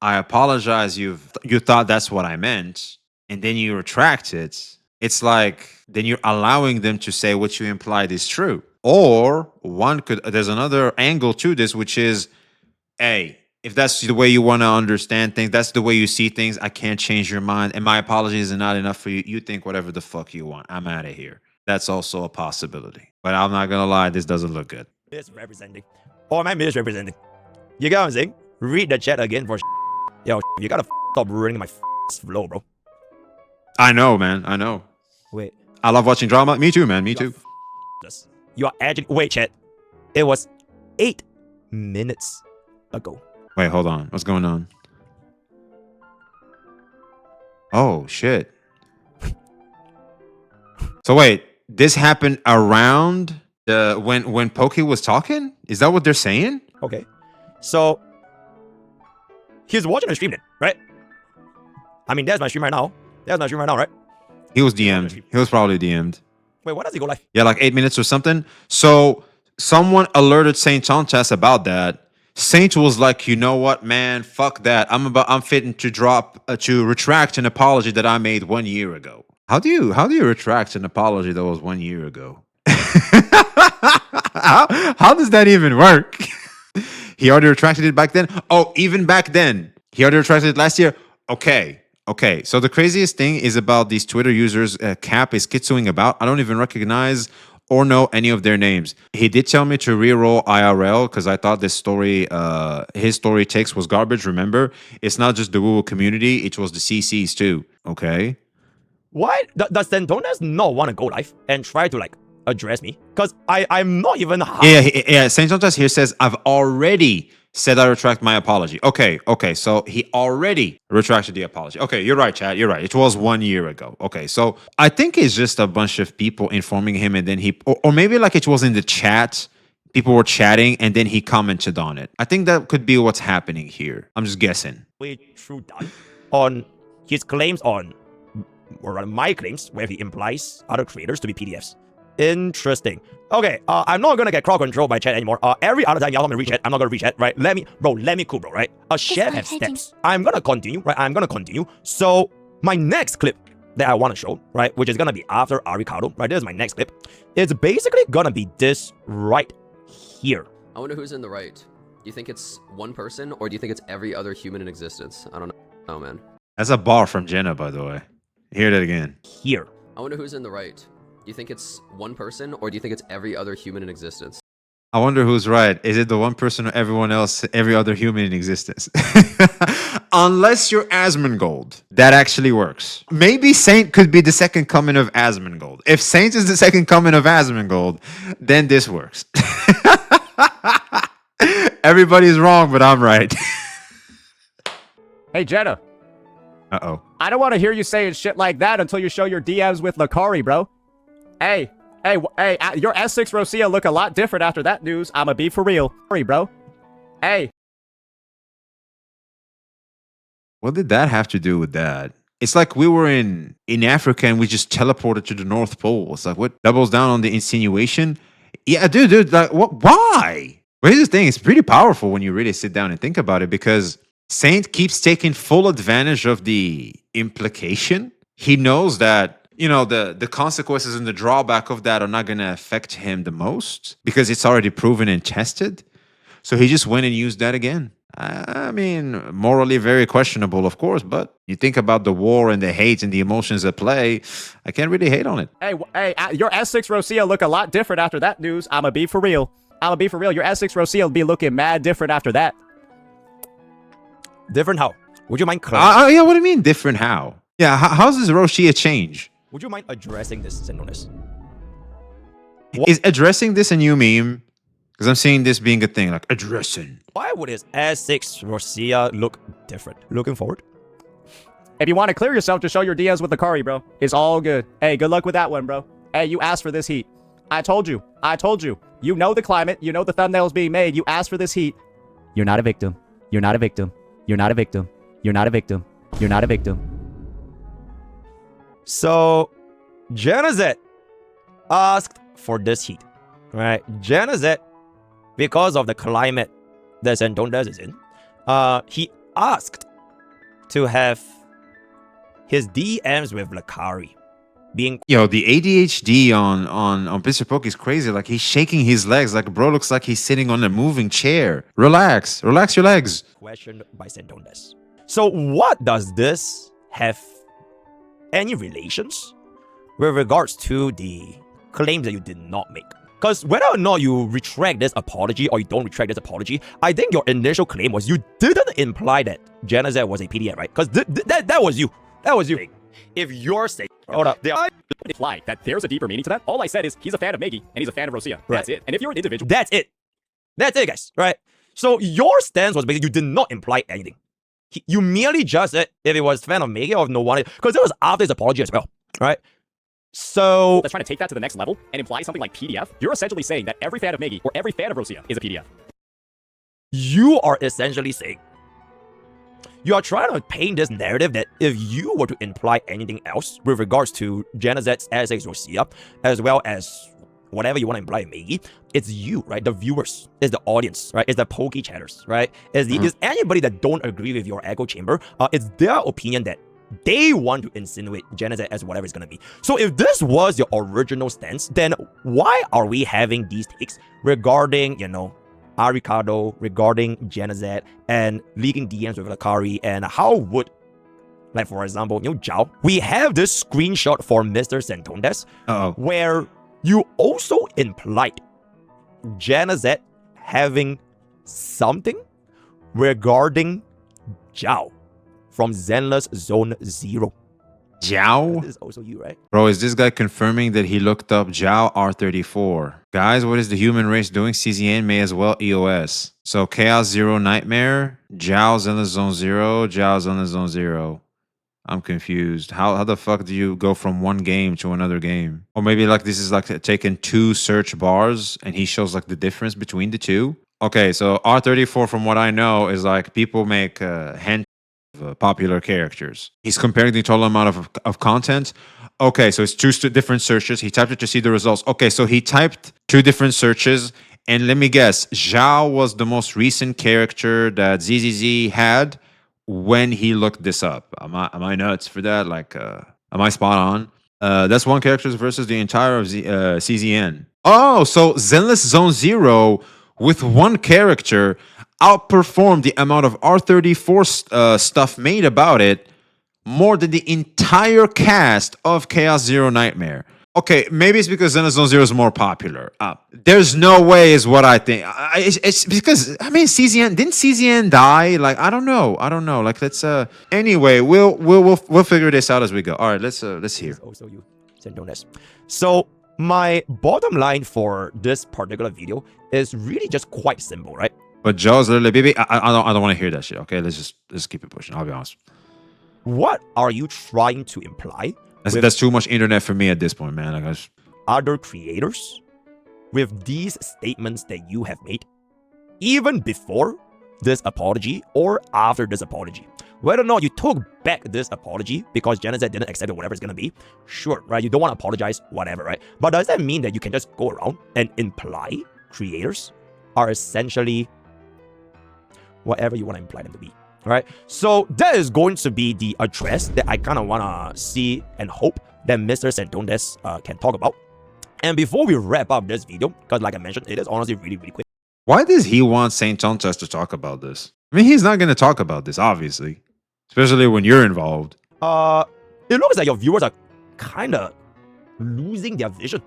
I apologize, you thought that's what I meant, and then you retract it, it's like, then you're allowing them to say what you implied is true. Or there's another angle to this, which is, hey, if that's the way you want to understand things, that's the way you see things, I can't change your mind, and my apologies are not enough for you. You think whatever the fuck you want. I'm out of here. That's also a possibility. But I'm not going to lie, this doesn't look good. Misrepresenting. Or am I misrepresenting? You get what I'm saying? Read the chat again for Yo, you gotta stop ruining my flow, bro. I know, man. I know. Wait. I love watching drama. Me too, man. Me too. You are edging. Wait, chat. It was 8 minutes ago. Wait, hold on. What's going on? Oh, shit. So wait, this happened around when Pokey was talking? Is that what they're saying? Okay. So he's watching the stream then, right? I mean, there's my stream right now. Right? He was DM'd. He was probably DM'd. Wait, when does he go live? Yeah, like 8 minutes or something. So someone alerted Saint Chantas about that. Saint was like, you know what, man, fuck that. I'm fitting to retract an apology that I made 1 year ago. How do you retract an apology that was 1 year ago? how does that even work? He already retracted it back then? Oh, even back then. He already retracted it last year? Okay. So the craziest thing is about these Twitter users Cap is kitsuing about. I don't even recognize or know any of their names. He did tell me to reroll IRL because I thought this story, his story text was garbage. Remember, it's not just the Woo community, it was the CCs too. Okay. Why does Tectone not want to go live and try to like address me? Because I'm not even Yeah. Saint Chantas here says I've already said I retract my apology. Okay. So he already retracted the apology. Okay, you're right, Chad. You're right. It was 1 year ago. Okay, so I think it's just a bunch of people informing him, and then or maybe like it was in the chat. People were chatting, and then he commented on it. I think that could be what's happening here. I'm just guessing. True done on his claims or rather my claims where he implies other creators to be PDFs. Interesting. Okay, I'm not gonna get crowd control by chat anymore. Every other time y'all want me to rechat, I'm not gonna rechat, right? Let me cool, bro, right? A share has steps. I'm gonna continue, right? So my next clip that I want to show, right, which is gonna be after Ricardo, right? This is my next clip. It's basically gonna be this right here. I wonder who's in the right. Do you think it's one person, or do you think it's every other human in existence? I don't know. Oh, man. That's a bar from Jenna, by the way. Hear that again. Here. I wonder who's in the right. Do you think it's one person, or do you think it's every other human in existence? I wonder who's right. Is it the one person or everyone else, every other human in existence? Unless you're Asmongold. That actually works. Maybe Saint could be the second coming of Asmongold. If Saint is the second coming of Asmongold, then this works. Everybody's wrong, but I'm right. Hey, Jenna. Uh-oh. I don't want to hear you saying shit like that until you show your DMs with Lakari, bro. Hey, your S6 Rosia look a lot different after that news. I'ma be for real. Sorry, bro. Hey. What did that have to do with that? It's like we were in Africa and we just teleported to the North Pole. It's like, what? Doubles down on the insinuation? Yeah, dude, like, what? Why? Well, here's the thing. It's pretty powerful when you really sit down and think about it, because Saint keeps taking full advantage of the implication. He knows that you know, the consequences and the drawback of that are not going to affect him the most because it's already proven and tested. So he just went and used that again. I mean, morally very questionable, of course, but you think about the war and the hate and the emotions at play, I can't really hate on it. Hey, your S6 Rosia look a lot different after that news. I'ma be for real. Your S6 Rosia will be looking mad different after that. Different how? Would you mind clarifying? Yeah, what do you mean different how? Yeah, how's this Roshia change? Would you mind addressing this, Xenonis? Is addressing this a new meme? Because I'm seeing this being a thing, like addressing. Why would his S6 Rosia look different? Looking forward? If you want to clear yourself, just show your DMs with the Kari, bro. It's all good. Hey, good luck with that one, bro. Hey, you asked for this heat. I told you. You know the climate. You know the thumbnails being made. You asked for this heat. You're not a victim. You're not a victim. You're not a victim. You're not a victim. You're not a victim. So, Janazet asked for this heat, right? Janazet, because of the climate that Santondas is in, he asked to have his DMs with Lakari being... Yo, the ADHD on Mr. Poke is crazy. Like, he's shaking his legs. Like, bro looks like he's sitting on a moving chair. Relax. Relax your legs. Questioned by Santondas. So, what does this have any relations with regards to the claims that you did not make? Because whether or not you retract this apology or you don't retract this apology, I think your initial claim was you didn't imply that Janazet was a PDM, right? Because that was you. That was you. If you're saying... Hold up. I imply that there's a deeper meaning to that. All I said is he's a fan of Megi and he's a fan of Rosia. That's it. And if you're an individual... That's it. That's it, guys. Right? So your stance was basically you did not imply anything. You merely just said if it was fan of Megi or no one... Because it was after his apology as well. Right? So... That's trying to take that to the next level and imply something like PDF. You're essentially saying that every fan of Megi or every fan of Rosia is a PDF. You are essentially saying... You are trying to paint this narrative that if you were to imply anything else with regards to Janazet's S6 Rosia, as well as whatever you want to imply in Megi, it's you, right? The viewers, it's the audience, right? It's the Poke chatters, right? It's anybody that don't agree with your echo chamber. It's their opinion that they want to insinuate Janazet as whatever it's going to be. So if this was your original stance, then why are we having these takes regarding, you know, Ricardo, regarding Janazet and leaking DMs with Lakari, and how would, like for example, you know, Zhao, we have this screenshot for Mr. Santondas where you also implied Janazet having something regarding Zhao from Zenless Zone 0. Zhao? This is also you, right? Bro, is this guy confirming that he looked up Zhao R34? Guys, what is the human race doing? CZN may as well EOS. So Chaos Zero Nightmare, Zhao's in the Zone 0, Zhao's in the Zone 0. I'm confused. How the fuck do you go from one game to another game? Or maybe like this is like taking two search bars and he shows like the difference between the two. Okay, so R34 from what I know is like people make hand popular characters. He's comparing the total amount of content. Okay, so it's two different searches. He typed it to see the results. Okay, so he typed two different searches. And let me guess, Zhao was the most recent character that ZZZ had when he looked this up. Am I nuts for that? Like, am I spot on? That's one character versus the entire of CZN. Oh, so Zenless Zone 0 with one character outperformed the amount of R34 stuff made about it more than the entire cast of Chaos Zero Nightmare. Okay, maybe it's because Zenless Zone 0 is more popular. There's no way is what I think. It's because, I mean, CZN, didn't CZN die? Like, I don't know. Like, let's, anyway, we'll figure this out as we go. All right, let's hear. Also you, Santondas. So, my bottom line for this particular video is really just quite simple, right? But Joe's literally, baby, I don't want to hear that shit. Okay, let's keep it pushing. I'll be honest. What are you trying to imply? That's too much internet for me at this point, man. Like, other creators with these statements that you have made, even before this apology or after this apology. Whether or not you took back this apology because Janazet didn't accept it, whatever it's gonna be, sure, right? You don't want to apologize, whatever, right? But does that mean that you can just go around and imply creators are essentially whatever you want to imply them to be? Right? So that is going to be the address that I kind of want to see and hope that Mr. Santones can talk about. And before we wrap up this video, because like I mentioned, it is honestly really, really quick. Why does he want St. Tontas to talk about this? I mean, he's not going to talk about this, obviously. Especially when you're involved. It looks like your viewers are kind of losing their vision.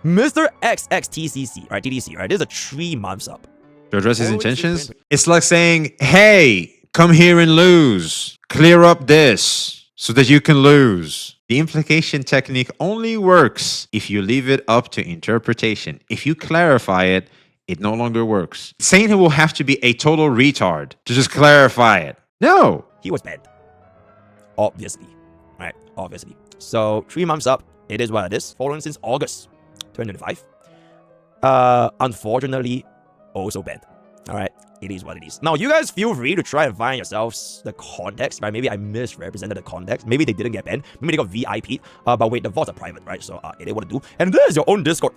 Mr. XXTCC, right? TDC, right? This is a 3 months up. To address his Always intentions? explain- It's like saying, hey, come here and lose. Clear up this so that you can lose. The implication technique only works if you leave it up to interpretation. If you clarify it, it no longer works. Saying he will have to be a total retard to just clarify it. No. He was banned. Obviously. Right? Obviously. So 3 months up. It is what it is. Following since August 2025. Unfortunately, also banned. Alright. It is what it is. Now, you guys feel free to try and find yourselves the context, right? Maybe I misrepresented the context. Maybe they didn't get banned. Maybe they got VIP'd. But wait, the vaults are private, right? So it is what it do. And there's your own Discord.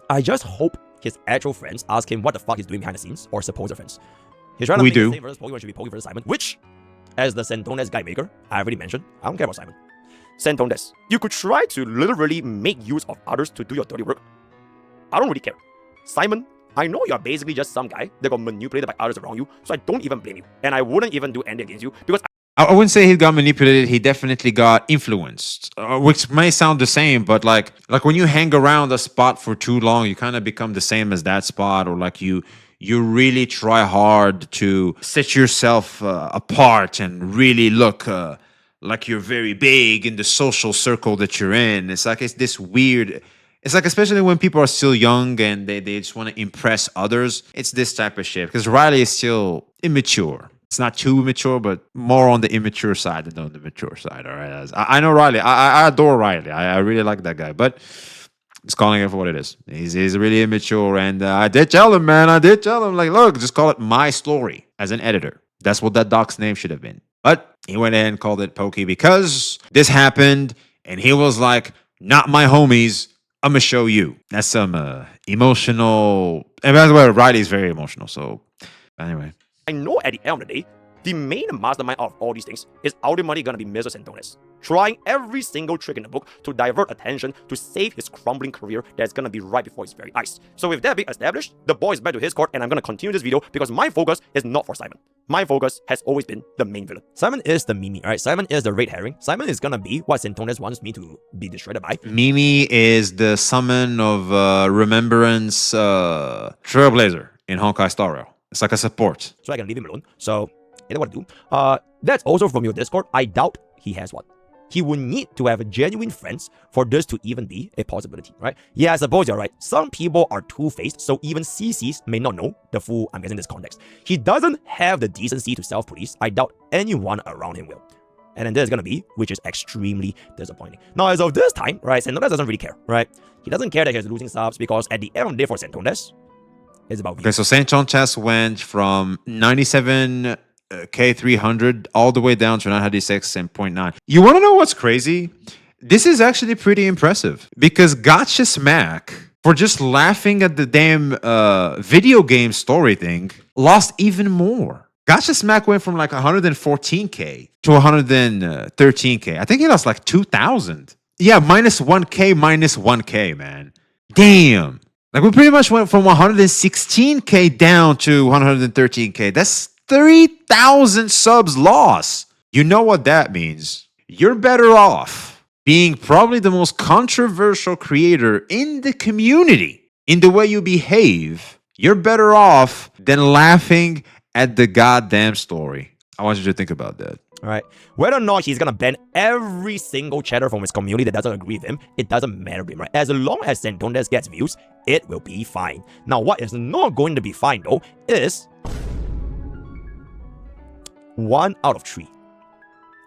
I just hope his actual friends ask him what the fuck he's doing behind the scenes, or supposed friends. He's trying to make the same versus Pokemon should be Pokemon versus Simon, which, as the Santones guide maker, I already mentioned, I don't care about Simon. Santones, you could try to literally make use of others to do your dirty work. I don't really care. Simon, I know you're basically just some guy that got manipulated by others around you, so I don't even blame you. And I wouldn't even do anything against you, because I wouldn't say he got manipulated. He definitely got influenced, which may sound the same, but like when you hang around a spot for too long, you kind of become the same as that spot, or like you really try hard to set yourself apart and really look like you're very big in the social circle that you're in. It's like it's this weird. It's like, especially when people are still young and they just want to impress others. It's this type of shit, because Riley is still immature. It's not too immature, but more on the immature side than on the mature side. All right, I know Riley. I adore Riley. I really like that guy, but just calling it for what it is. He's really immature, and I did tell him, man. I did tell him, like, look, just call it my story as an editor. That's what that doc's name should have been. But he went ahead and called it Pokey because this happened, and he was like, not my homies. I'm gonna show you. That's some emotional. And by the way, Riley's very emotional. So anyway. I know at the end of the day, the main mastermind of all these things is ultimately gonna be Mr. Santones, trying every single trick in the book to divert attention to save his crumbling career that's gonna be right before his very eyes. So with that being established, the boy is back to his court, and I'm gonna continue this video because my focus is not for Simon. My focus has always been the main villain. Simon is the Mimi, alright? Simon is the red herring. Simon is gonna be what Santones wants me to be destroyed by. Mimi is the summon of Remembrance Trailblazer in Honkai Star Rail. It's like a support. So I can leave him alone. So, you know what to do. That's also from your Discord. I doubt he has one. He would need to have genuine friends for this to even be a possibility, right? Yeah, I suppose you're right. Some people are two-faced, so even CCs may not know the full, I'm guessing, this context. He doesn't have the decency to self-police. I doubt anyone around him will. And then there's gonna be, which is extremely disappointing. Now, as of this time, right, Santones doesn't really care, right? He doesn't care that he's losing subs, because at the end of the day for Santones, it's about views. Okay, so St. John Chess went from 97K 300 all the way down to 906 and 0.9. You want to know what's crazy? This is actually pretty impressive, because Gacha Smack, for just laughing at the damn video game story thing, lost even more. Gacha Smack went from like 114K to 113K. I think he lost like 2,000. Yeah, minus 1K, man. Damn. Like, we pretty much went from 116K down to 113K. That's 3,000 subs lost. You know what that means. You're better off being probably the most controversial creator in the community in the way you behave. You're better off than laughing at the goddamn story. I want you to think about that. All right. Whether or not he's gonna ban every single chatter from his community that doesn't agree with him, it doesn't matter to him, right? As long as Santones gets views, it will be fine. Now, what is not going to be fine, though, is 1 out of 3.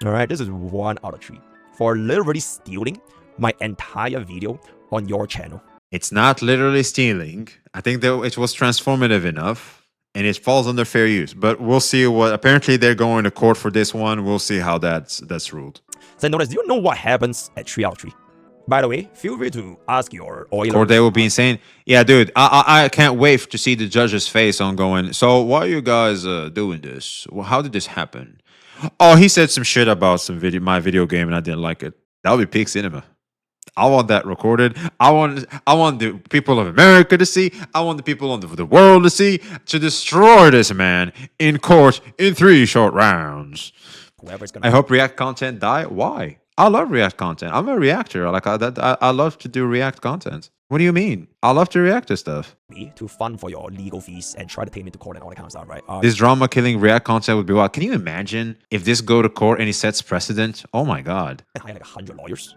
All right, this is 1 out of 3 for literally stealing my entire video on your channel. It's not literally stealing. I think that it was transformative enough, and it falls under fair use. But we'll see what. Apparently, they're going to court for this one. We'll see how that's ruled. Santones, do you know what happens at 3 out of 3? By the way, feel free to ask your Oilers. Or they will be insane. Yeah, dude, I can't wait to see the judge's face on going, so why are you guys doing this? Well, how did this happen? Oh, he said some shit about my video game and I didn't like it. That would be peak cinema. I want that recorded. I want the people of America to see. I want the people of the world to see, to destroy this man in court in 3 short rounds. Whoever's gonna I hope React content die. Why? I love React content. I'm a reactor. Like I love to do React content. What do you mean? I love to react to stuff. be to fund for your legal fees and try to take me to court and all that kind of stuff, right? This drama killing React content would be wild. Can you imagine if this go to court and he sets precedent? Oh my god. I hire like 100 lawyers.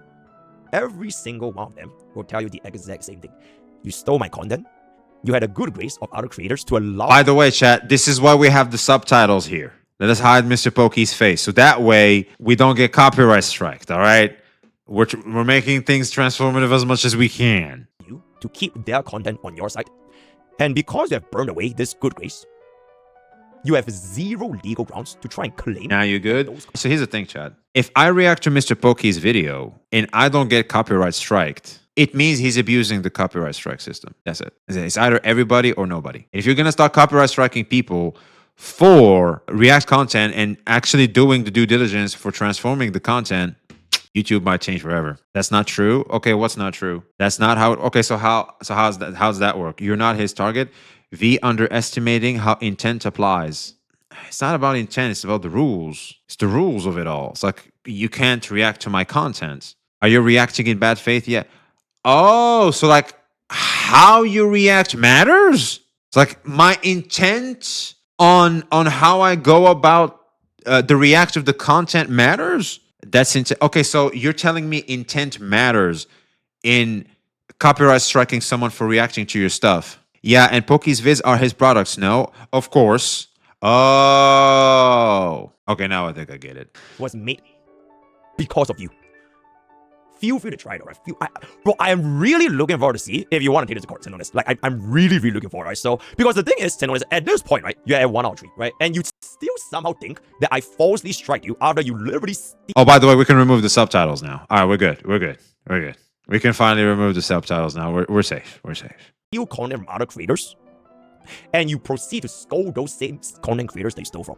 Every single one of them will tell you the exact same thing. You stole my content. You had a good grace of other creators to allow. By the way, chat, this is why we have the subtitles here. Let us hide Mr. Pokey's face. So that way we don't get copyright striked, all right? We're making things transformative as much as we can. You to keep their content on your side. And because you have burned away this good grace, you have zero legal grounds to try and claim. Now you good? So here's the thing, Chad. If I react to Mr. Pokey's video and I don't get copyright striked, it means he's abusing the copyright strike system. That's it. It's either everybody or nobody. If you're going to start copyright striking people for React content and actually doing the due diligence for transforming the content, YouTube might change forever. That's not true. Okay, what's not true? That's not how. Okay, so how's that work? You're not his target. V underestimating how intent applies. It's not about intent. It's about the rules. It's the rules of it all. It's like you can't react to my content. Are you reacting in bad faith? Yeah. Oh, so like how you react matters. It's like my intent on how I go about the react of the content matters. That's intent. Okay, so you're telling me intent matters in copyright striking someone for reacting to your stuff. Yeah, and Pokey's vids are his products. No, of course. Oh. Okay, now I think I get it. Was made because of you. Feel free to try it, alright? Bro, I am really looking forward to see if you want to take this to court, Tectone. Like, I'm really, really looking forward, right? So, because the thing is, Tectone, at this point, right, you're at 1 out of 3, right? And you still somehow think that I falsely strike you after you literally Oh, by the way, we can remove the subtitles now. All right, we're good. We're good. We're good. We can finally remove the subtitles now. We're safe. We're safe. steal content from other creators, and you proceed to scold those same content creators they stole from.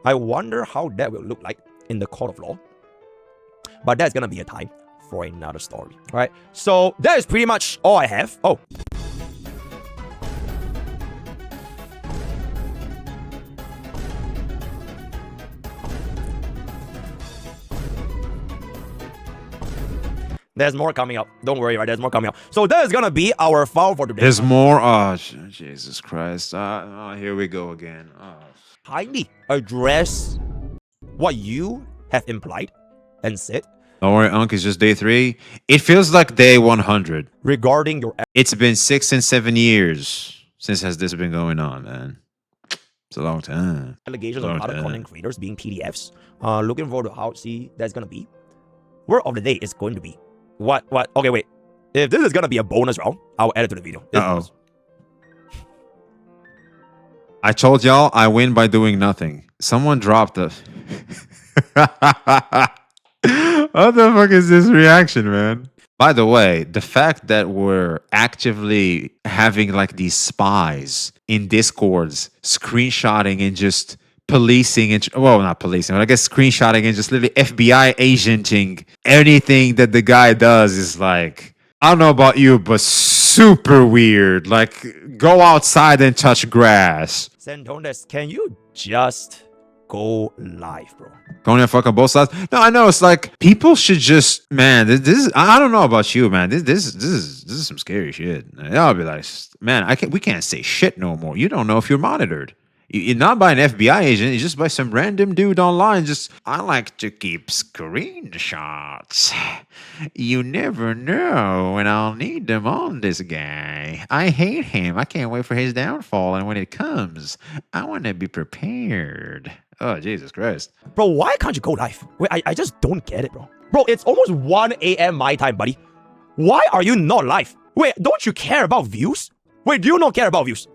I wonder how that will look like in the court of law. But that's gonna be a time for another story. Alright, so that is pretty much all I have. Oh. There's more coming up. Don't worry, right? There's more coming up. So that is gonna be our file for today. There's more. Oh, Jesus Christ. Here we go again. Kindly address what you have implied and said. Don't worry, Unc. It's just day 3. It feels like day 100. Regarding your It's been 6 and 7 years since has this been going on, man. It's a long time. allegations of other content creators being PDFs. Looking forward to how that's gonna be. Word of the day is going to be what? Okay, wait. If this is gonna be a bonus round, I'll add it to the video. Uh-oh. I told y'all I win by doing nothing. Someone dropped the... What the fuck is this reaction, man? By the way, the fact that we're actively having like these spies in Discords, screenshotting and just policing and well, not policing, but I guess screenshotting and just literally FBI agenting anything that the guy does is like, I don't know about you, but super weird. Like, go outside and touch grass. Santones, can you just go live, bro? Going to fuck on both sides. No, I know it's like people should just, man. This is, I don't know about you, man. This is some scary shit. I'll be like, man, we can't say shit no more. You don't know if you're monitored. You're not by an FBI agent. It's just by some random dude online. Just, I like to keep screenshots. You never know when I'll need them on this guy. I hate him. I can't wait for his downfall. And when it comes, I want to be prepared. Oh, Jesus Christ. Bro, why can't you go live? Wait, I just don't get it, bro. Bro, it's almost 1 a.m. my time, buddy. Why are you not live? Wait, don't you care about views? Wait, do you not care about views?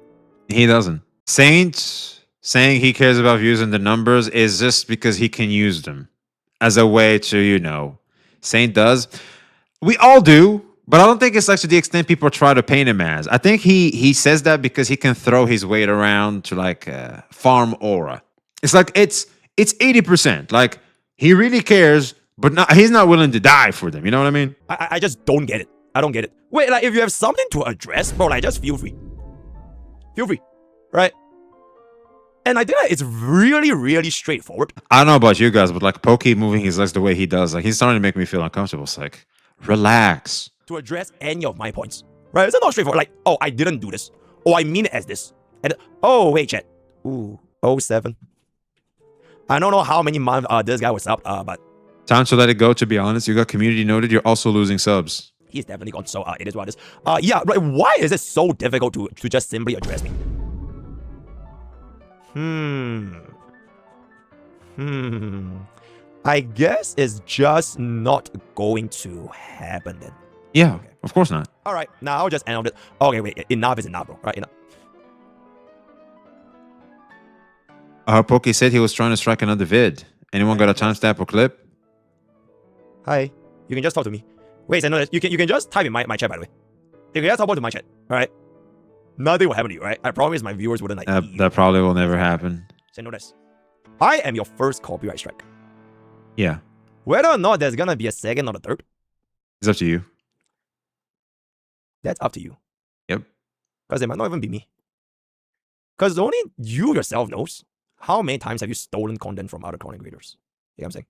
He doesn't. Saint saying he cares about views and the numbers is just because he can use them as a way to, you know, Saint does. We all do, but I don't think it's like to the extent people try to paint him as. I think he says that because he can throw his weight around to like farm aura. It's like it's 80%. Like he really cares, but he's not willing to die for them. You know what I mean? I just don't get it. I don't get it. Wait, like if you have something to address, bro, like just feel free. Feel free, right? And I think that it's really, really straightforward. I don't know about you guys, but like Pokey moving his legs the way he does, like he's starting to make me feel uncomfortable. It's like, relax. To address any of my points, right? It's not straightforward. Like, oh, I didn't do this. Oh, I mean it as this. And oh, wait, chat. Ooh, 07. I don't know how many months this guy was up, but Time to let it go, to be honest. You got community noted, you're also losing subs. he's definitely gone. So it is what it is. Yeah, right. Why is it so difficult to just simply address me? I guess it's just not going to happen then. Yeah, Okay. of course not. All right, now I'll just end it. Okay, wait. Enough is enough, bro. Right, enough. Pokey said he was trying to strike another vid. Anyone got a timestamp or clip? Hi. You can just talk to me. Wait, I know that you can just type in my chat, by the way. You can just talk to my chat. All right. Nothing will happen to you, right? I promise my viewers wouldn't like you. That probably will never happen. So notice. I am your first copyright strike. Yeah, Whether or not there's gonna be a second or a third, it's up to you. that's up to you. Yep. Because it might not even be me. Because only you yourself knows how many times have you stolen content from other content creators. You know what I'm saying?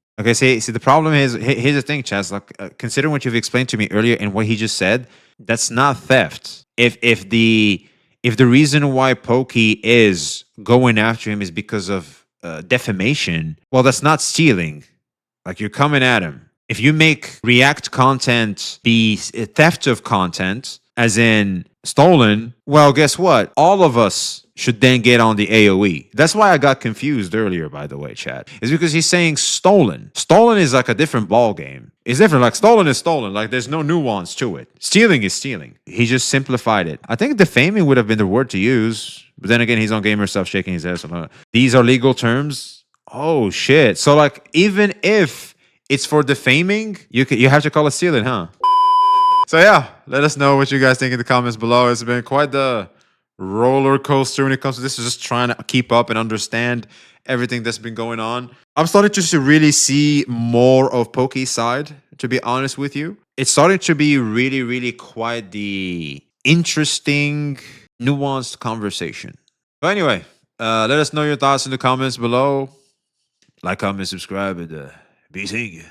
Okay, See, the problem is, here's the thing, Chaz. Like, considering what you've explained to me earlier and what he just said, that's not theft. If the reason why Pokey is going after him is because of defamation, well, that's not stealing. Like, you're coming at him. If you make React content be theft of content, as in stolen, well, guess what? All of us should then get on the AoE. That's why I got confused earlier, by the way, chat. It's because he's saying stolen. Stolen is like a different ball game. It's different. Like, stolen is stolen. Like, there's no nuance to it. Stealing is stealing. He just simplified it. I think defaming would have been the word to use. But then again, he's on gamer stuff shaking his head. So these are legal terms. Oh, shit. So, like, even if it's for defaming, you have to call it stealing, huh? So, yeah, let us know what you guys think in the comments below. It's been quite the roller coaster when it comes to this. Is just trying to keep up and understand everything that's been going on. I'm starting to really see more of Pokey's side, to be honest with you. It's starting to be really, really quite the interesting, nuanced conversation. But anyway, let us know your thoughts in the comments below. Like, comment, subscribe, and be seeing you.